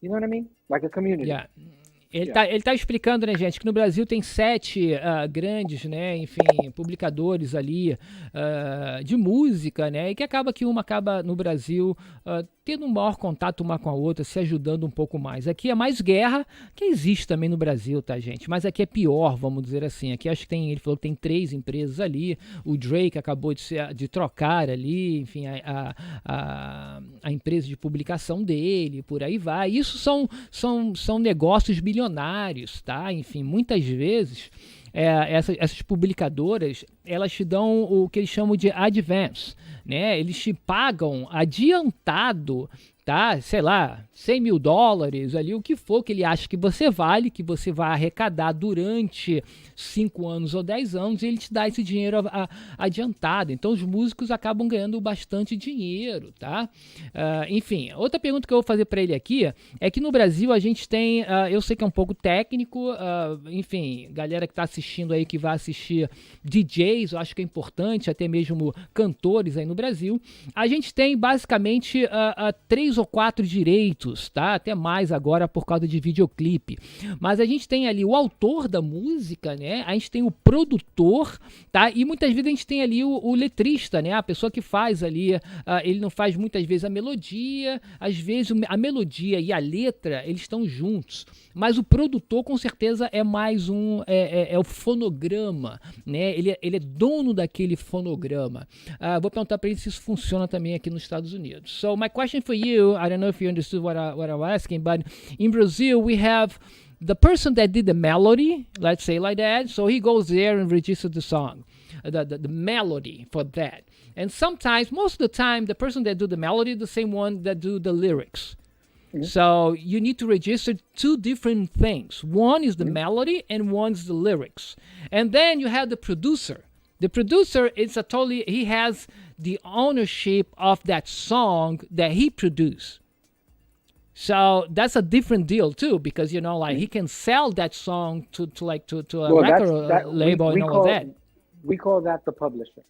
You know what I mean? Like a community. Yeah. Ele tá explicando, né, gente, que no Brasil tem 7 grandes, né, enfim, publicadores ali de música, né, e que acaba que uma acaba no Brasil tendo um maior contato uma com a outra, se ajudando um pouco mais. Aqui é mais guerra, que existe também no Brasil, tá, gente? Mas aqui é pior, vamos dizer assim. Aqui acho que ele falou que tem 3 empresas ali, o Drake acabou de trocar ali, enfim, a empresa de publicação dele, por aí vai. Isso são negócios bilionários, tá? Enfim, muitas vezes essas publicadoras, elas te dão o que eles chamam de advance, né? Eles te pagam adiantado, tá? Sei lá, $100 mil ali, o que for que ele acha que você vale, que você vai arrecadar durante 5 anos ou 10 anos, e ele te dá esse dinheiro adiantado. Então os músicos acabam ganhando bastante dinheiro, tá? Enfim, outra pergunta que eu vou fazer para ele aqui é que no Brasil a gente tem, eu sei que é um pouco técnico, enfim, galera que está assistindo aí, que vai assistir DJs, eu acho que é importante, até mesmo cantores aí no Brasil. A gente tem basicamente 3 ou 4 direitos, tá? Até mais agora por causa de videoclipe. Mas a gente tem ali o autor da música, né? A gente tem o produtor, tá? E muitas vezes a gente tem ali o letrista, né? A pessoa que faz ali, ele não faz muitas vezes a melodia, às vezes a melodia e a letra, eles estão juntos. Mas o produtor com certeza é mais é o fonograma, né? Ele é dono daquele fonograma. Vou perguntar para ele se isso funciona também aqui nos Estados Unidos. So my question for you, I don't know if you understood what I was asking, but in Brazil we have the person that did the melody, let's say like that, so he goes there and registers the song, the melody for that. And sometimes, most of the time, the person that do the melody is the same one that do the lyrics. So you need to register 2 different things. One is the melody and one's the lyrics. And then you have the producer. The producer is he has the ownership of that song that he produced. So that's a different deal too, because like he can sell that song to a record label and all of that. We call that the publisher.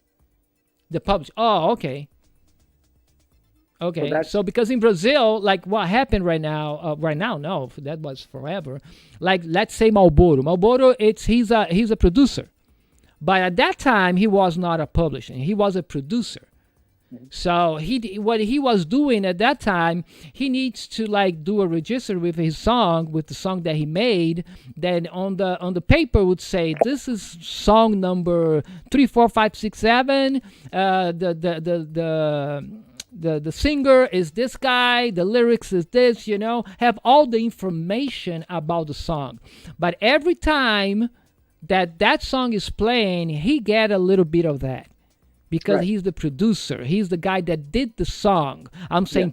The publisher. Oh, okay. Okay, so because in Brazil, like what happened right now, no, that was forever. Like let's say Marlboro. Marlboro, he's a producer, but at that time he was not a publisher. He was a producer. So what he was doing at that time, he needs to like do a register with his song, with the song that he made. Then on the paper would say, this is song number 3, 4, 5, 6, 7. The singer is this guy, the lyrics is this, have all the information about the song. But every time that song is playing, he get a little bit of that. Because he's the producer. He's the guy that did the song. I'm saying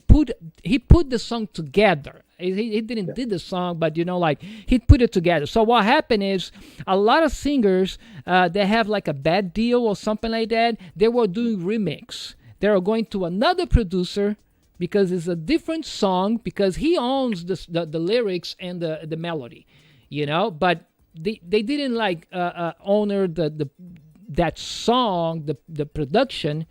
he put the song together. He didn't did the song, but he put it together. So what happened is a lot of singers, they have like a bad deal or something like that. They were doing remix. They are going to another producer because it's a different song, because he owns the lyrics and the melody, But they didn't like honor that song, the production.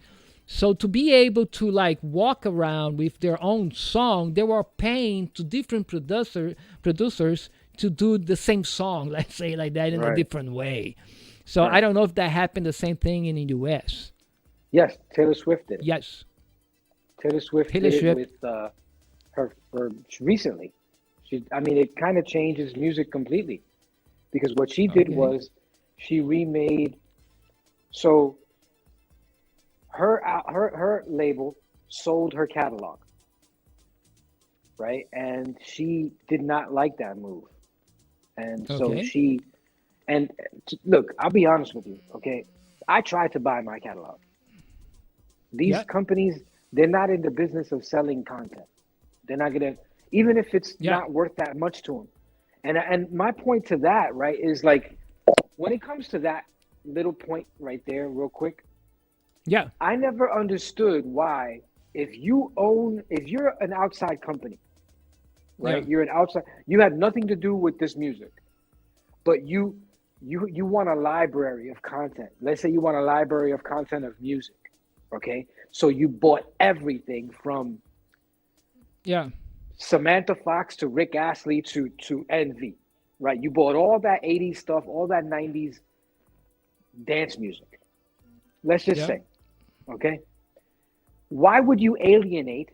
So to be able to like walk around with their own song, they were paying to different producers to do the same song, let's say like that, in a different way. So I don't know if that happened the same thing in the US. Yes, Taylor Swift did it. Yes. Taylor Swift did it with her recently. It kind of changes music completely, because what she did was she remade. So her label sold her catalog, right? And she did not like that move. And so look, I'll be honest with you, okay? I tried to buy my catalog. These companies, they're not in the business of selling content. They're not gonna, even if it's not worth that much to them. And my point to that, right, is like, when it comes to that little point right there, real quick, Yeah. I never understood why, if you're an outside company, right? Yeah. You're an outside, you had nothing to do with this music, but you want a library of content. Let's say you want a library of content of music, okay? So you bought everything from Yeah. Samantha Fox to Rick Astley to Envy, right? You bought all that 80s stuff, all that 90s dance music. Let's just Yeah. say, okay? Why would you alienate?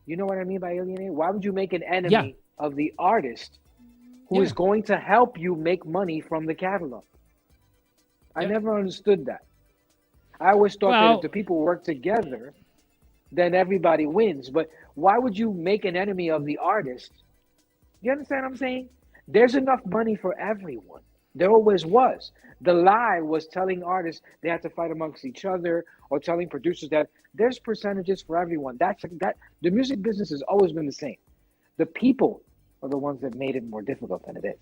You know what I mean by alienate? Why would you make an enemy of the artist who is going to help you make money from the catalog? I never understood that. I always thought that if the people work together, then everybody wins. But why would you make an enemy of the artist? You understand what I'm saying? There's enough money for everyone. There always was. The lie was telling artists they had to fight amongst each other, or telling producers that there's percentages for everyone. That the music business has always been the same. The people are the ones that made it more difficult than it is.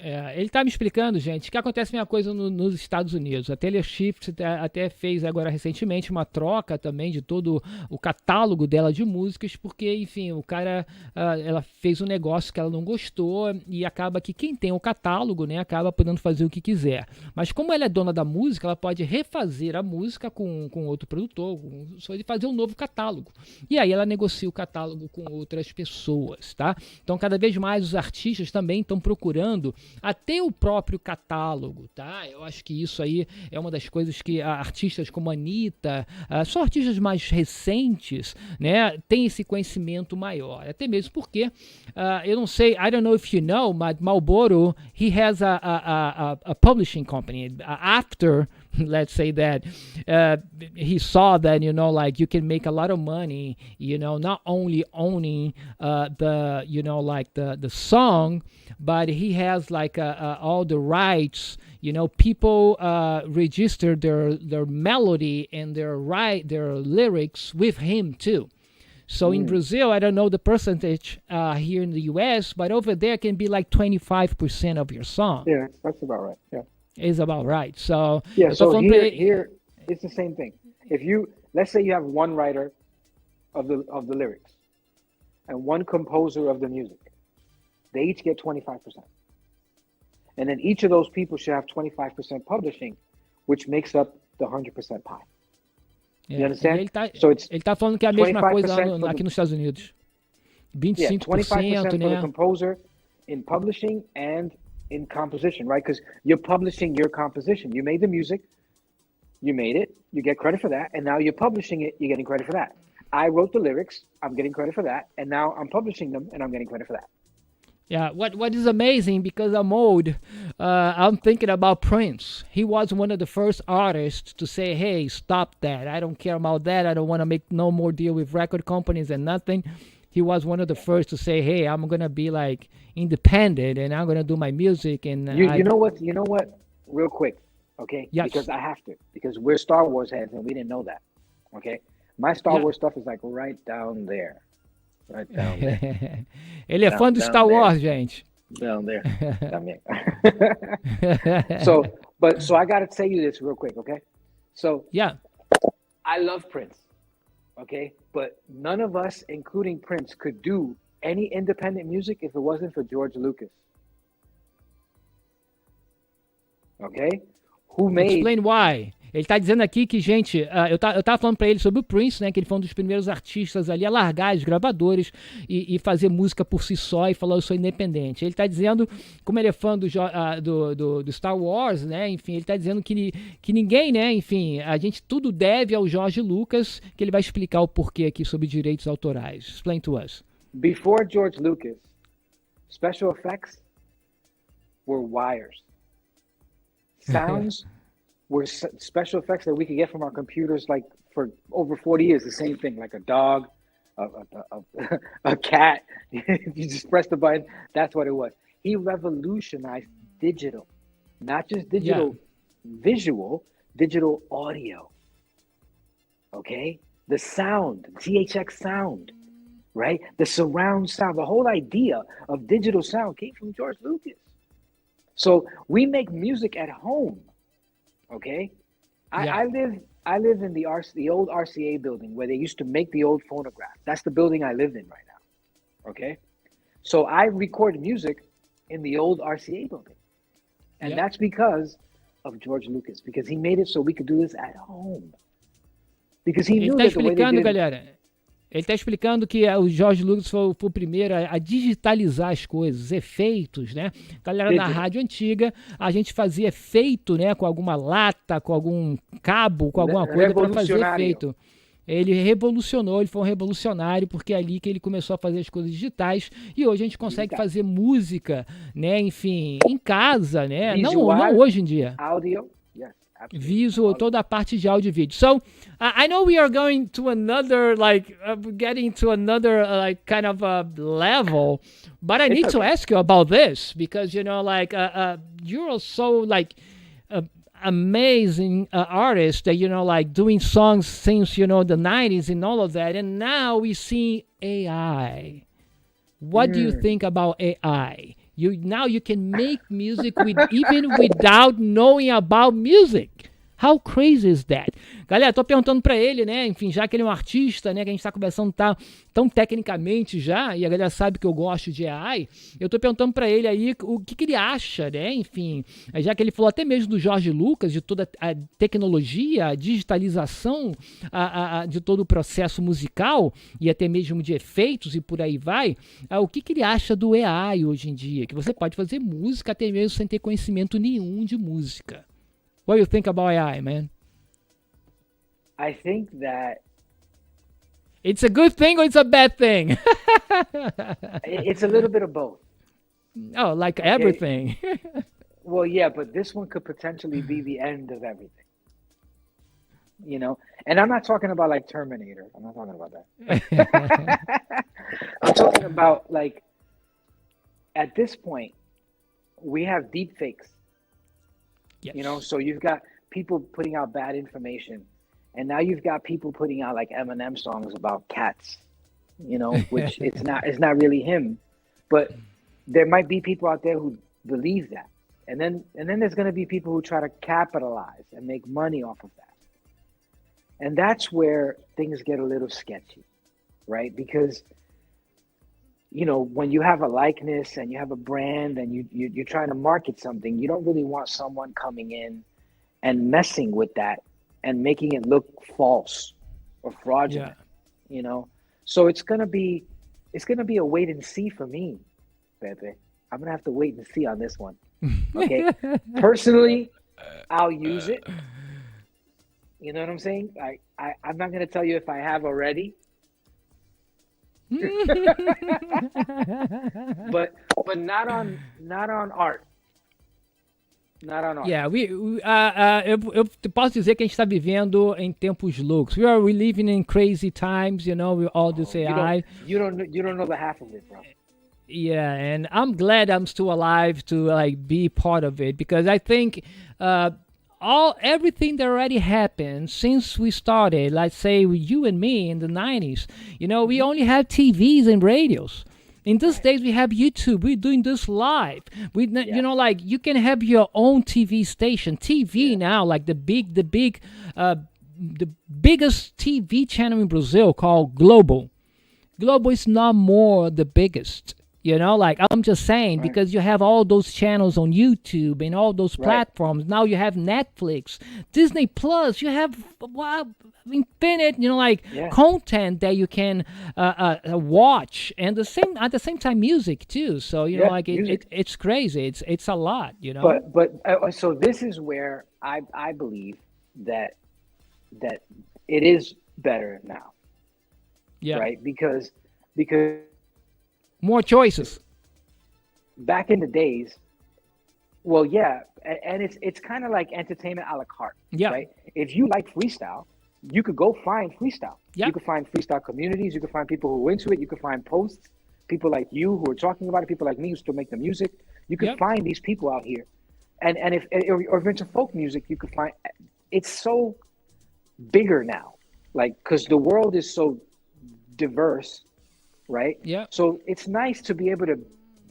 Ele tá me explicando, gente, que acontece a mesma coisa nos Estados Unidos. A Taylor Swift até fez agora recentemente uma troca também de todo o catálogo dela de músicas, porque, enfim, o cara, ela fez um negócio que ela não gostou e acaba que quem tem o catálogo, né, acaba podendo fazer o que quiser. Mas como ela é dona da música, ela pode refazer a música com outro produtor, só de fazer um novo catálogo. E aí ela negocia o catálogo com outras pessoas, tá? Então, cada vez mais os artistas também estão procurando até o próprio catálogo, tá? Eu acho que isso aí é uma das coisas que artistas como a Anitta, só artistas mais recentes, né, têm esse conhecimento maior. Até mesmo porque, eu não sei, I don't know if you know, but Marlboro, he has a publishing company. After, let's say that, he saw that, you know, like you can make a lot of money, you know, not only owning the, you know, like the song, but he has like all the rights. You know, people register their melody and their lyrics with him too. So in Brazil, I don't know the percentage here in the US, but over there can be like 25% of your song. Yeah, that's about right. Yeah. Is about right. So yeah, so here it's the same thing. If let's say you have one writer of the lyrics and one composer of the music, they each get 25%. And then each of those people should have 25% publishing, which makes up the 100% pie. You understand? Ele tá falando que é a mesma coisa aqui nos Estados Unidos. 25%, 25% né? for the composer in publishing and in composition, right? Because you're publishing your composition. You made the music, you made it, you get credit for that, and now you're publishing it, you're getting credit for that. I wrote the lyrics, I'm getting credit for that, and now I'm publishing them, and I'm getting credit for that. Yeah, what is amazing, because I'm old, I'm thinking about Prince. He was one of the first artists to say, hey, stop that. I don't care about that. I don't want to make no more deal with record companies and nothing. He was one of the first to say, hey, I'm going to be like independent and I'm going to do my music. And you know what, real quick, okay? Yes. Because I have to, because we're Star Wars heads and we didn't know that, okay? My Star Wars stuff is like right down there. Right down there. Ele é fã do Star Wars, gente. Down there. So I got to tell you this real quick, okay? So yeah, I love Prince, okay? But none of us, including Prince, could do any independent music if it wasn't for George Lucas. Okay? Who made... Explain why. Ele tá dizendo aqui que, gente, eu tava falando pra ele sobre o Prince, né, que ele foi um dos primeiros artistas ali a largar as gravadores e fazer música por si só e falar, eu sou independente. Ele tá dizendo, como ele é fã do Star Wars, né, enfim, ele tá dizendo que ninguém, né, enfim, a gente tudo deve ao George Lucas, que ele vai explicar o porquê aqui sobre direitos autorais. Explain to us. Before George Lucas, special effects were wires. Sounds were special effects that we could get from our computers, like for over 40 years, the same thing, like a dog, a cat. You just press the button, that's what it was. He revolutionized digital, not just digital visual, digital audio. Okay? The sound, THX sound, right? The surround sound, the whole idea of digital sound came from George Lucas. So we make music at home. Okay, I live I live in the old RCA building where they used to make the old phonograph. That's the building I live in right now. Okay, so I record music in the old RCA building, and that's because of George Lucas, because he made it so we could do this at home. Because he knew that the way they did. Galera, ele está explicando que o George Lucas foi o primeiro a digitalizar as coisas, os efeitos, né? Galera da rádio antiga, a gente fazia efeito, né? Com alguma lata, com algum cabo, com alguma coisa para fazer efeito. Ele revolucionou, ele foi um revolucionário, porque é ali que ele começou a fazer as coisas digitais, e hoje a gente consegue fazer música, né? Enfim, em casa, né? Visual, não hoje em dia. Audio, yes. Visual, toda a parte de áudio e vídeo. So, I know we are going to another, getting to another, kind of level, but I need to ask you about this, because, you're so, amazing artist that, doing songs since, the 90s and all of that, and now we see AI. What do you think about AI? Now you can make music even without knowing about music. How crazy is that? Galera, tô perguntando pra ele, né? Enfim, já que ele é um artista, né? Que a gente tá conversando tão tecnicamente já, e a galera sabe que eu gosto de AI, eu tô perguntando pra ele aí o que ele acha, né? Enfim, já que ele falou até mesmo do Jorge Lucas, de toda a tecnologia, a digitalização de todo o processo musical, e até mesmo de efeitos e por aí vai, o que ele acha do AI hoje em dia? Que você pode fazer música até mesmo sem ter conhecimento nenhum de música. What do you think about AI, man? I think that it's a good thing or it's a bad thing? It's a little bit of both. Oh, like everything. Well, yeah, but this one could potentially be the end of everything. And I'm not talking about like Terminator. I'm not talking about that. I'm talking about at this point, we have deep fakes. Yes. So you've got people putting out bad information, and now you've got people putting out like Eminem songs about cats, which it's not really him, but there might be people out there who believe that, and then there's going to be people who try to capitalize and make money off of that, and that's where things get a little sketchy, right? Because when you have a likeness and you have a brand and you're trying to market something, you don't really want someone coming in and messing with that and making it look false or fraudulent, So it's gonna be a wait and see for me, Pepe. I'm gonna have to wait and see on this one. Okay. Personally, I'll use it. You know what I'm saying? I'm not gonna tell you if I have already. but not on art. Not on art. Yeah, eu posso dizer que a gente está vivendo em tempos loucos. We living in crazy times, with all this AI. You don't know the half of it, bro. Yeah, and I'm glad I'm still alive to be part of it, because I think everything that already happened since we started, let's say you and me in the 90s, we only had TVs and radios. In these days, we have YouTube. We're doing this live. You can have your own TV station. TV now, the biggest TV channel in Brazil called Globo. Globo is not more the biggest. I'm just saying, because you have all those channels on YouTube and all those platforms. Now you have Netflix, Disney Plus. You have infinite, content that you can watch, and at the same time, music too. So it's crazy. It's a lot, But so this is where I believe that it is better now. Yeah. Right. Because more choices. Back in the days, well, yeah, and it's kind of like entertainment a la carte. Yeah. Right. If you like freestyle, you could go find freestyle. Yeah. You could find freestyle communities. You could find people who are into it. You could find posts, people like you who are talking about it. People like me who still make the music. You could find these people out here, and if into folk music, you could find. It's so bigger now, because the world is so diverse. Right? Yeah. So it's nice to be able to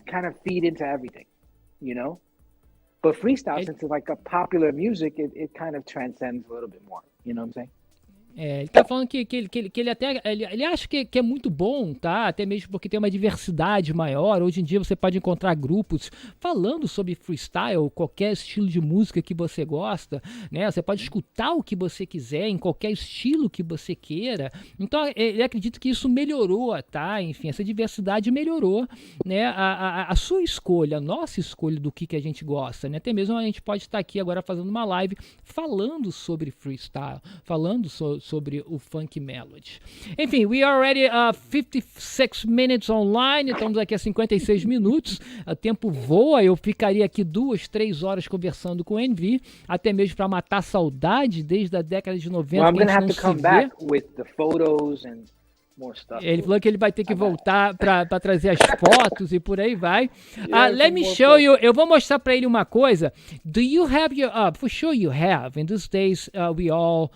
kind of feed into everything, But freestyle, since it's like a popular music, it kind of transcends a little bit more, You know what I'm saying? Ele tá falando que ele até ele acha que é muito bom, tá? Até mesmo porque tem uma diversidade maior. Hoje em dia você pode encontrar grupos falando sobre freestyle, qualquer estilo de música que você gosta, né? Você pode escutar o que você quiser em qualquer estilo que você queira. Então ele acredita que isso melhorou, tá? Enfim, essa diversidade melhorou, né? A sua escolha, a nossa escolha do que a gente gosta, né? Até mesmo a gente pode estar aqui agora fazendo uma live falando sobre freestyle, falando sobre o funk melody. Enfim, we are already 56 minutes online, estamos aqui a 56 minutos, o tempo voa, eu ficaria aqui 2, 3 horas conversando com o Envy, até mesmo para matar a saudade desde a década de 90. Well, I'm gonna have to come back with the photos and more stuff. Ele falou que ele vai ter que voltar para trazer as fotos e por aí vai. Let me show you. Eu vou mostrar para ele uma coisa. Do you have your for sure you have. In these days we all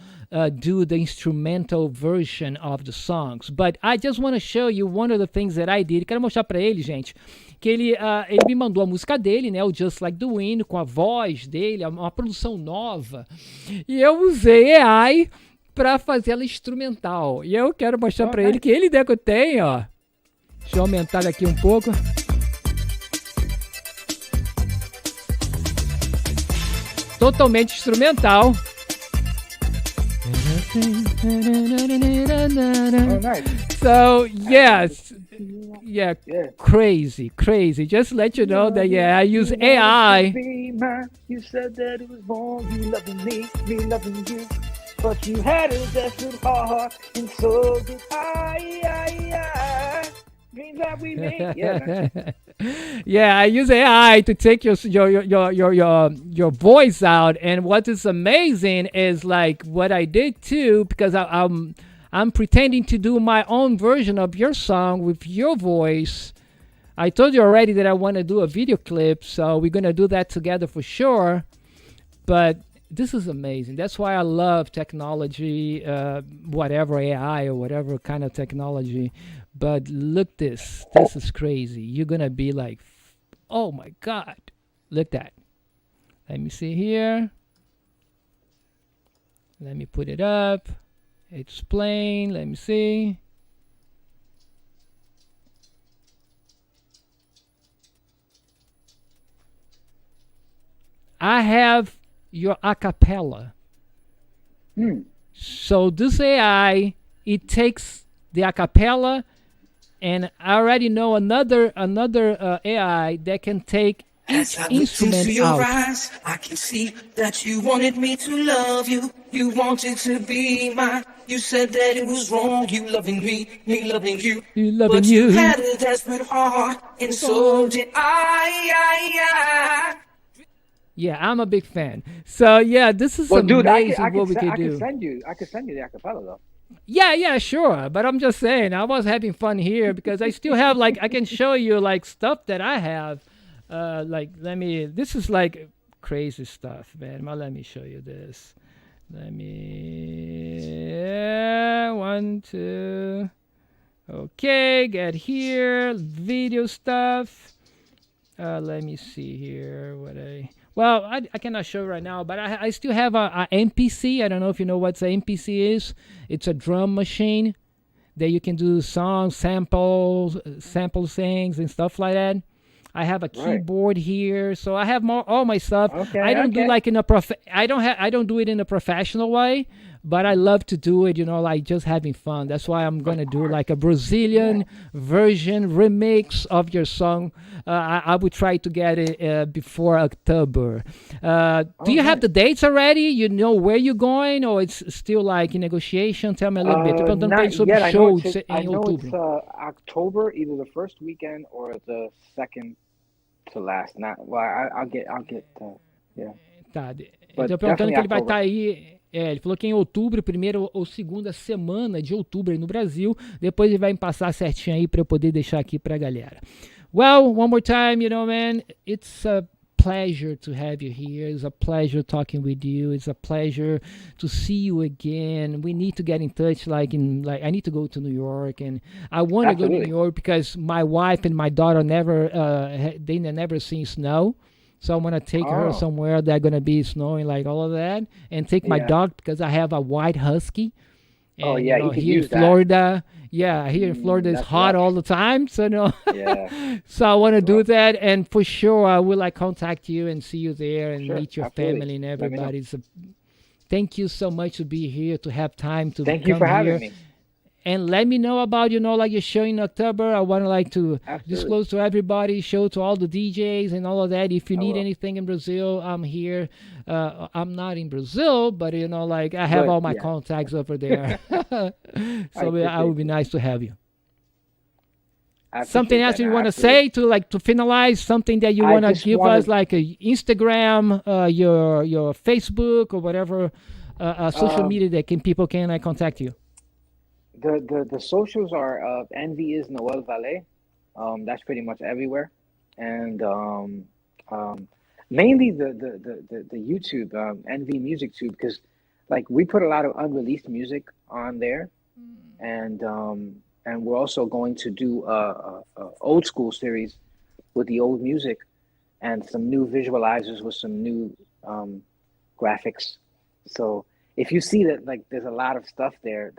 do the instrumental version of the songs, but I just want to show you one of the things that I did. Quero mostrar para ele, gente, que ele me mandou a música dele, né, o Just Like the Wind, com a voz dele, uma produção nova, e eu usei AI para fazer ela instrumental. E eu quero mostrar para ele que ele tem, ó. Deixa eu aumentar aqui um pouco. Totalmente instrumental. Oh, nice. So, yes. Yeah, crazy. Just to let you know that, I use AI. You said that it was wrong, you loving me loving you. But you had a desperate heart, and so did I. Dreams that we made. Yeah, I use AI to take your voice out, and what is amazing is like what I did too, because I'm pretending to do my own version of your song with your voice. I told you already that I want to do a video clip, so we're gonna do that together for sure. But this is amazing. That's why I love technology, whatever AI or whatever kind of technology. But look this. This is crazy. You're going to be like, oh my God. Look that. Let me see here. Let me put it up. It's playing. Let me see. I have your acapella. So this AI, it takes the acapella, and I already know another AI that can take each instrument out. Eyes, I can see that you wanted me to love you. You wanted to be mine. You said that it was wrong. You loving me loving you. But you had a desperate heart, and so did I. Yeah, I'm a big fan. So yeah, this is amazing what we can do. I could send you the acapella though. Yeah, sure. But I'm just saying, I was having fun here because I still have I can show you stuff that I have. This is crazy stuff, man. Well, let me show you this. Let me, 1, 2. Okay, get here, video stuff. Let me see here Well, I cannot show right now, but I still have a MPC. I don't know if you know what an MPC is. It's a drum machine that you can do songs, sample things and stuff like that. I have a keyboard here, so I have all my stuff. Okay, I don't do I don't do it in a professional way, but I love to do it, just having fun. That's why I'm gonna do a Brazilian version remix of your song. I would try to get it before October. Do you have the dates already? You know where you're going, or it's still in negotiation? Tell me a little bit. Not yet. I know it's October, either the first weekend or the second to last. I'll get yeah. Tá. Eu tô perguntando que ele vai estar aí. Ele falou que em outubro, primeira ou segunda semana de outubro aí no Brasil. Depois ele vai me passar certinho aí para eu poder deixar aqui pra galera. Well, one more time, man, it's a pleasure to have you here. It's a pleasure talking with you. It's a pleasure to see you again. We need to get in touch. I need to go to New York, and I want to go to New York because my wife and my daughter never seen snow. So I want to take her Oh. somewhere that's going to be snowing, like all of that, and take my Yeah. dog because I have a white husky. And, Oh, yeah, you know, he could here in use that. Florida, here in Florida it's that's hot rough. all the time. So no, Yeah. so I want to do rough. that, and for sure I will like contact you and see you there and Sure, meet your absolutely. family and Let me know. everybody. So thank you so much to be here, to have time to Thank come you for here. having me. And let me know about, you know, like your show in October. I want to like to Absolutely. disclose to everybody, show to all the DJs and all of that. If you I need will. anything in Brazil, I'm here. I'm not in Brazil, but, you know, like I have But, all my yeah. contacts over there. So I would appreciate be that. nice to have you. I Something appreciate else that. you want to Absolutely. say to finalize? Something that you I want to just give wanna- us, like a Instagram, your Facebook or whatever social media that people can contact you. The socials are Envy is Noel Valei. That's pretty much everywhere, and mainly the YouTube Envy Music Tube, because like we put a lot of unreleased music on there, and we're also going to do a old school series with the old music and some new visualizers with some new graphics. So if you see that, like, there's a lot of stuff there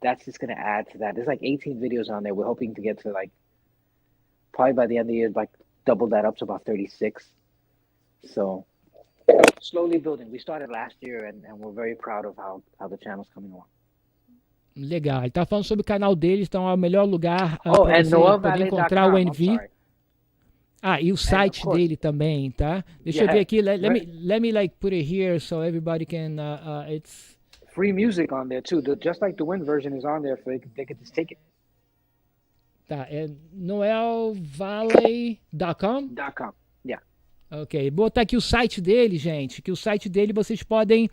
that's just going to add to that. There's like 18 videos on there. We're hoping to get to like probably by the end of the year, like double that up to about 36. So slowly building. We started last year, and we're very proud of how the channel's coming along. Legal. Ele tá falando sobre o canal deles, então é o melhor lugar Oh, para and você poder noelvalei.com. encontrar o I'm Envy. sorry. Ah, e o site course. dele também, tá? Deixa eu Yeah. ver aqui. Let Right. me like put it here so everybody can. It's Free music on there too. Just like the Wind version is on there, so they could just take it. tá. É noelvalei.com. .com. Yeah. Ok. Vou botar aqui o site dele, gente. Que o site dele vocês podem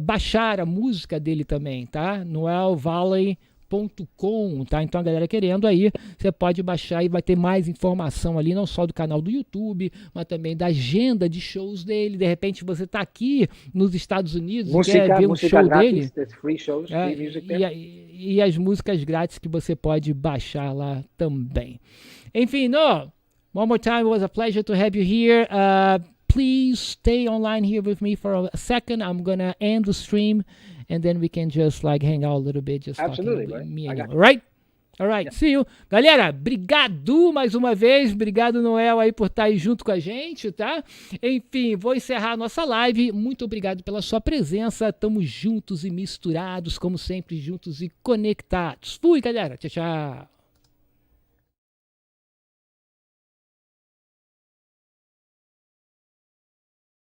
baixar a música dele também, tá? noelvalei.com, tá? Então a galera querendo aí, você pode baixar e vai ter mais informação ali, não só do canal do YouTube, mas também da agenda de shows dele. De repente você tá aqui nos Estados Unidos e quer ver um show grátis, dele. there's free shows, É, free music there. e as músicas grátis que você pode baixar lá também. Enfim, no, one more time, it was a pleasure to have you here. Please stay online here with me for a second. I'm gonna end the stream, and then we can just like hang out a little bit, just Absolutely, talking right? me I and got you. All right? All right, see you. Galera, obrigado mais uma vez. Obrigado, Noel, aí por estar aí junto com a gente, tá? Enfim, vou encerrar a nossa live. Muito obrigado pela sua presença. Tamo juntos e misturados, como sempre, juntos e conectados. Fui, galera. Tchau, tchau.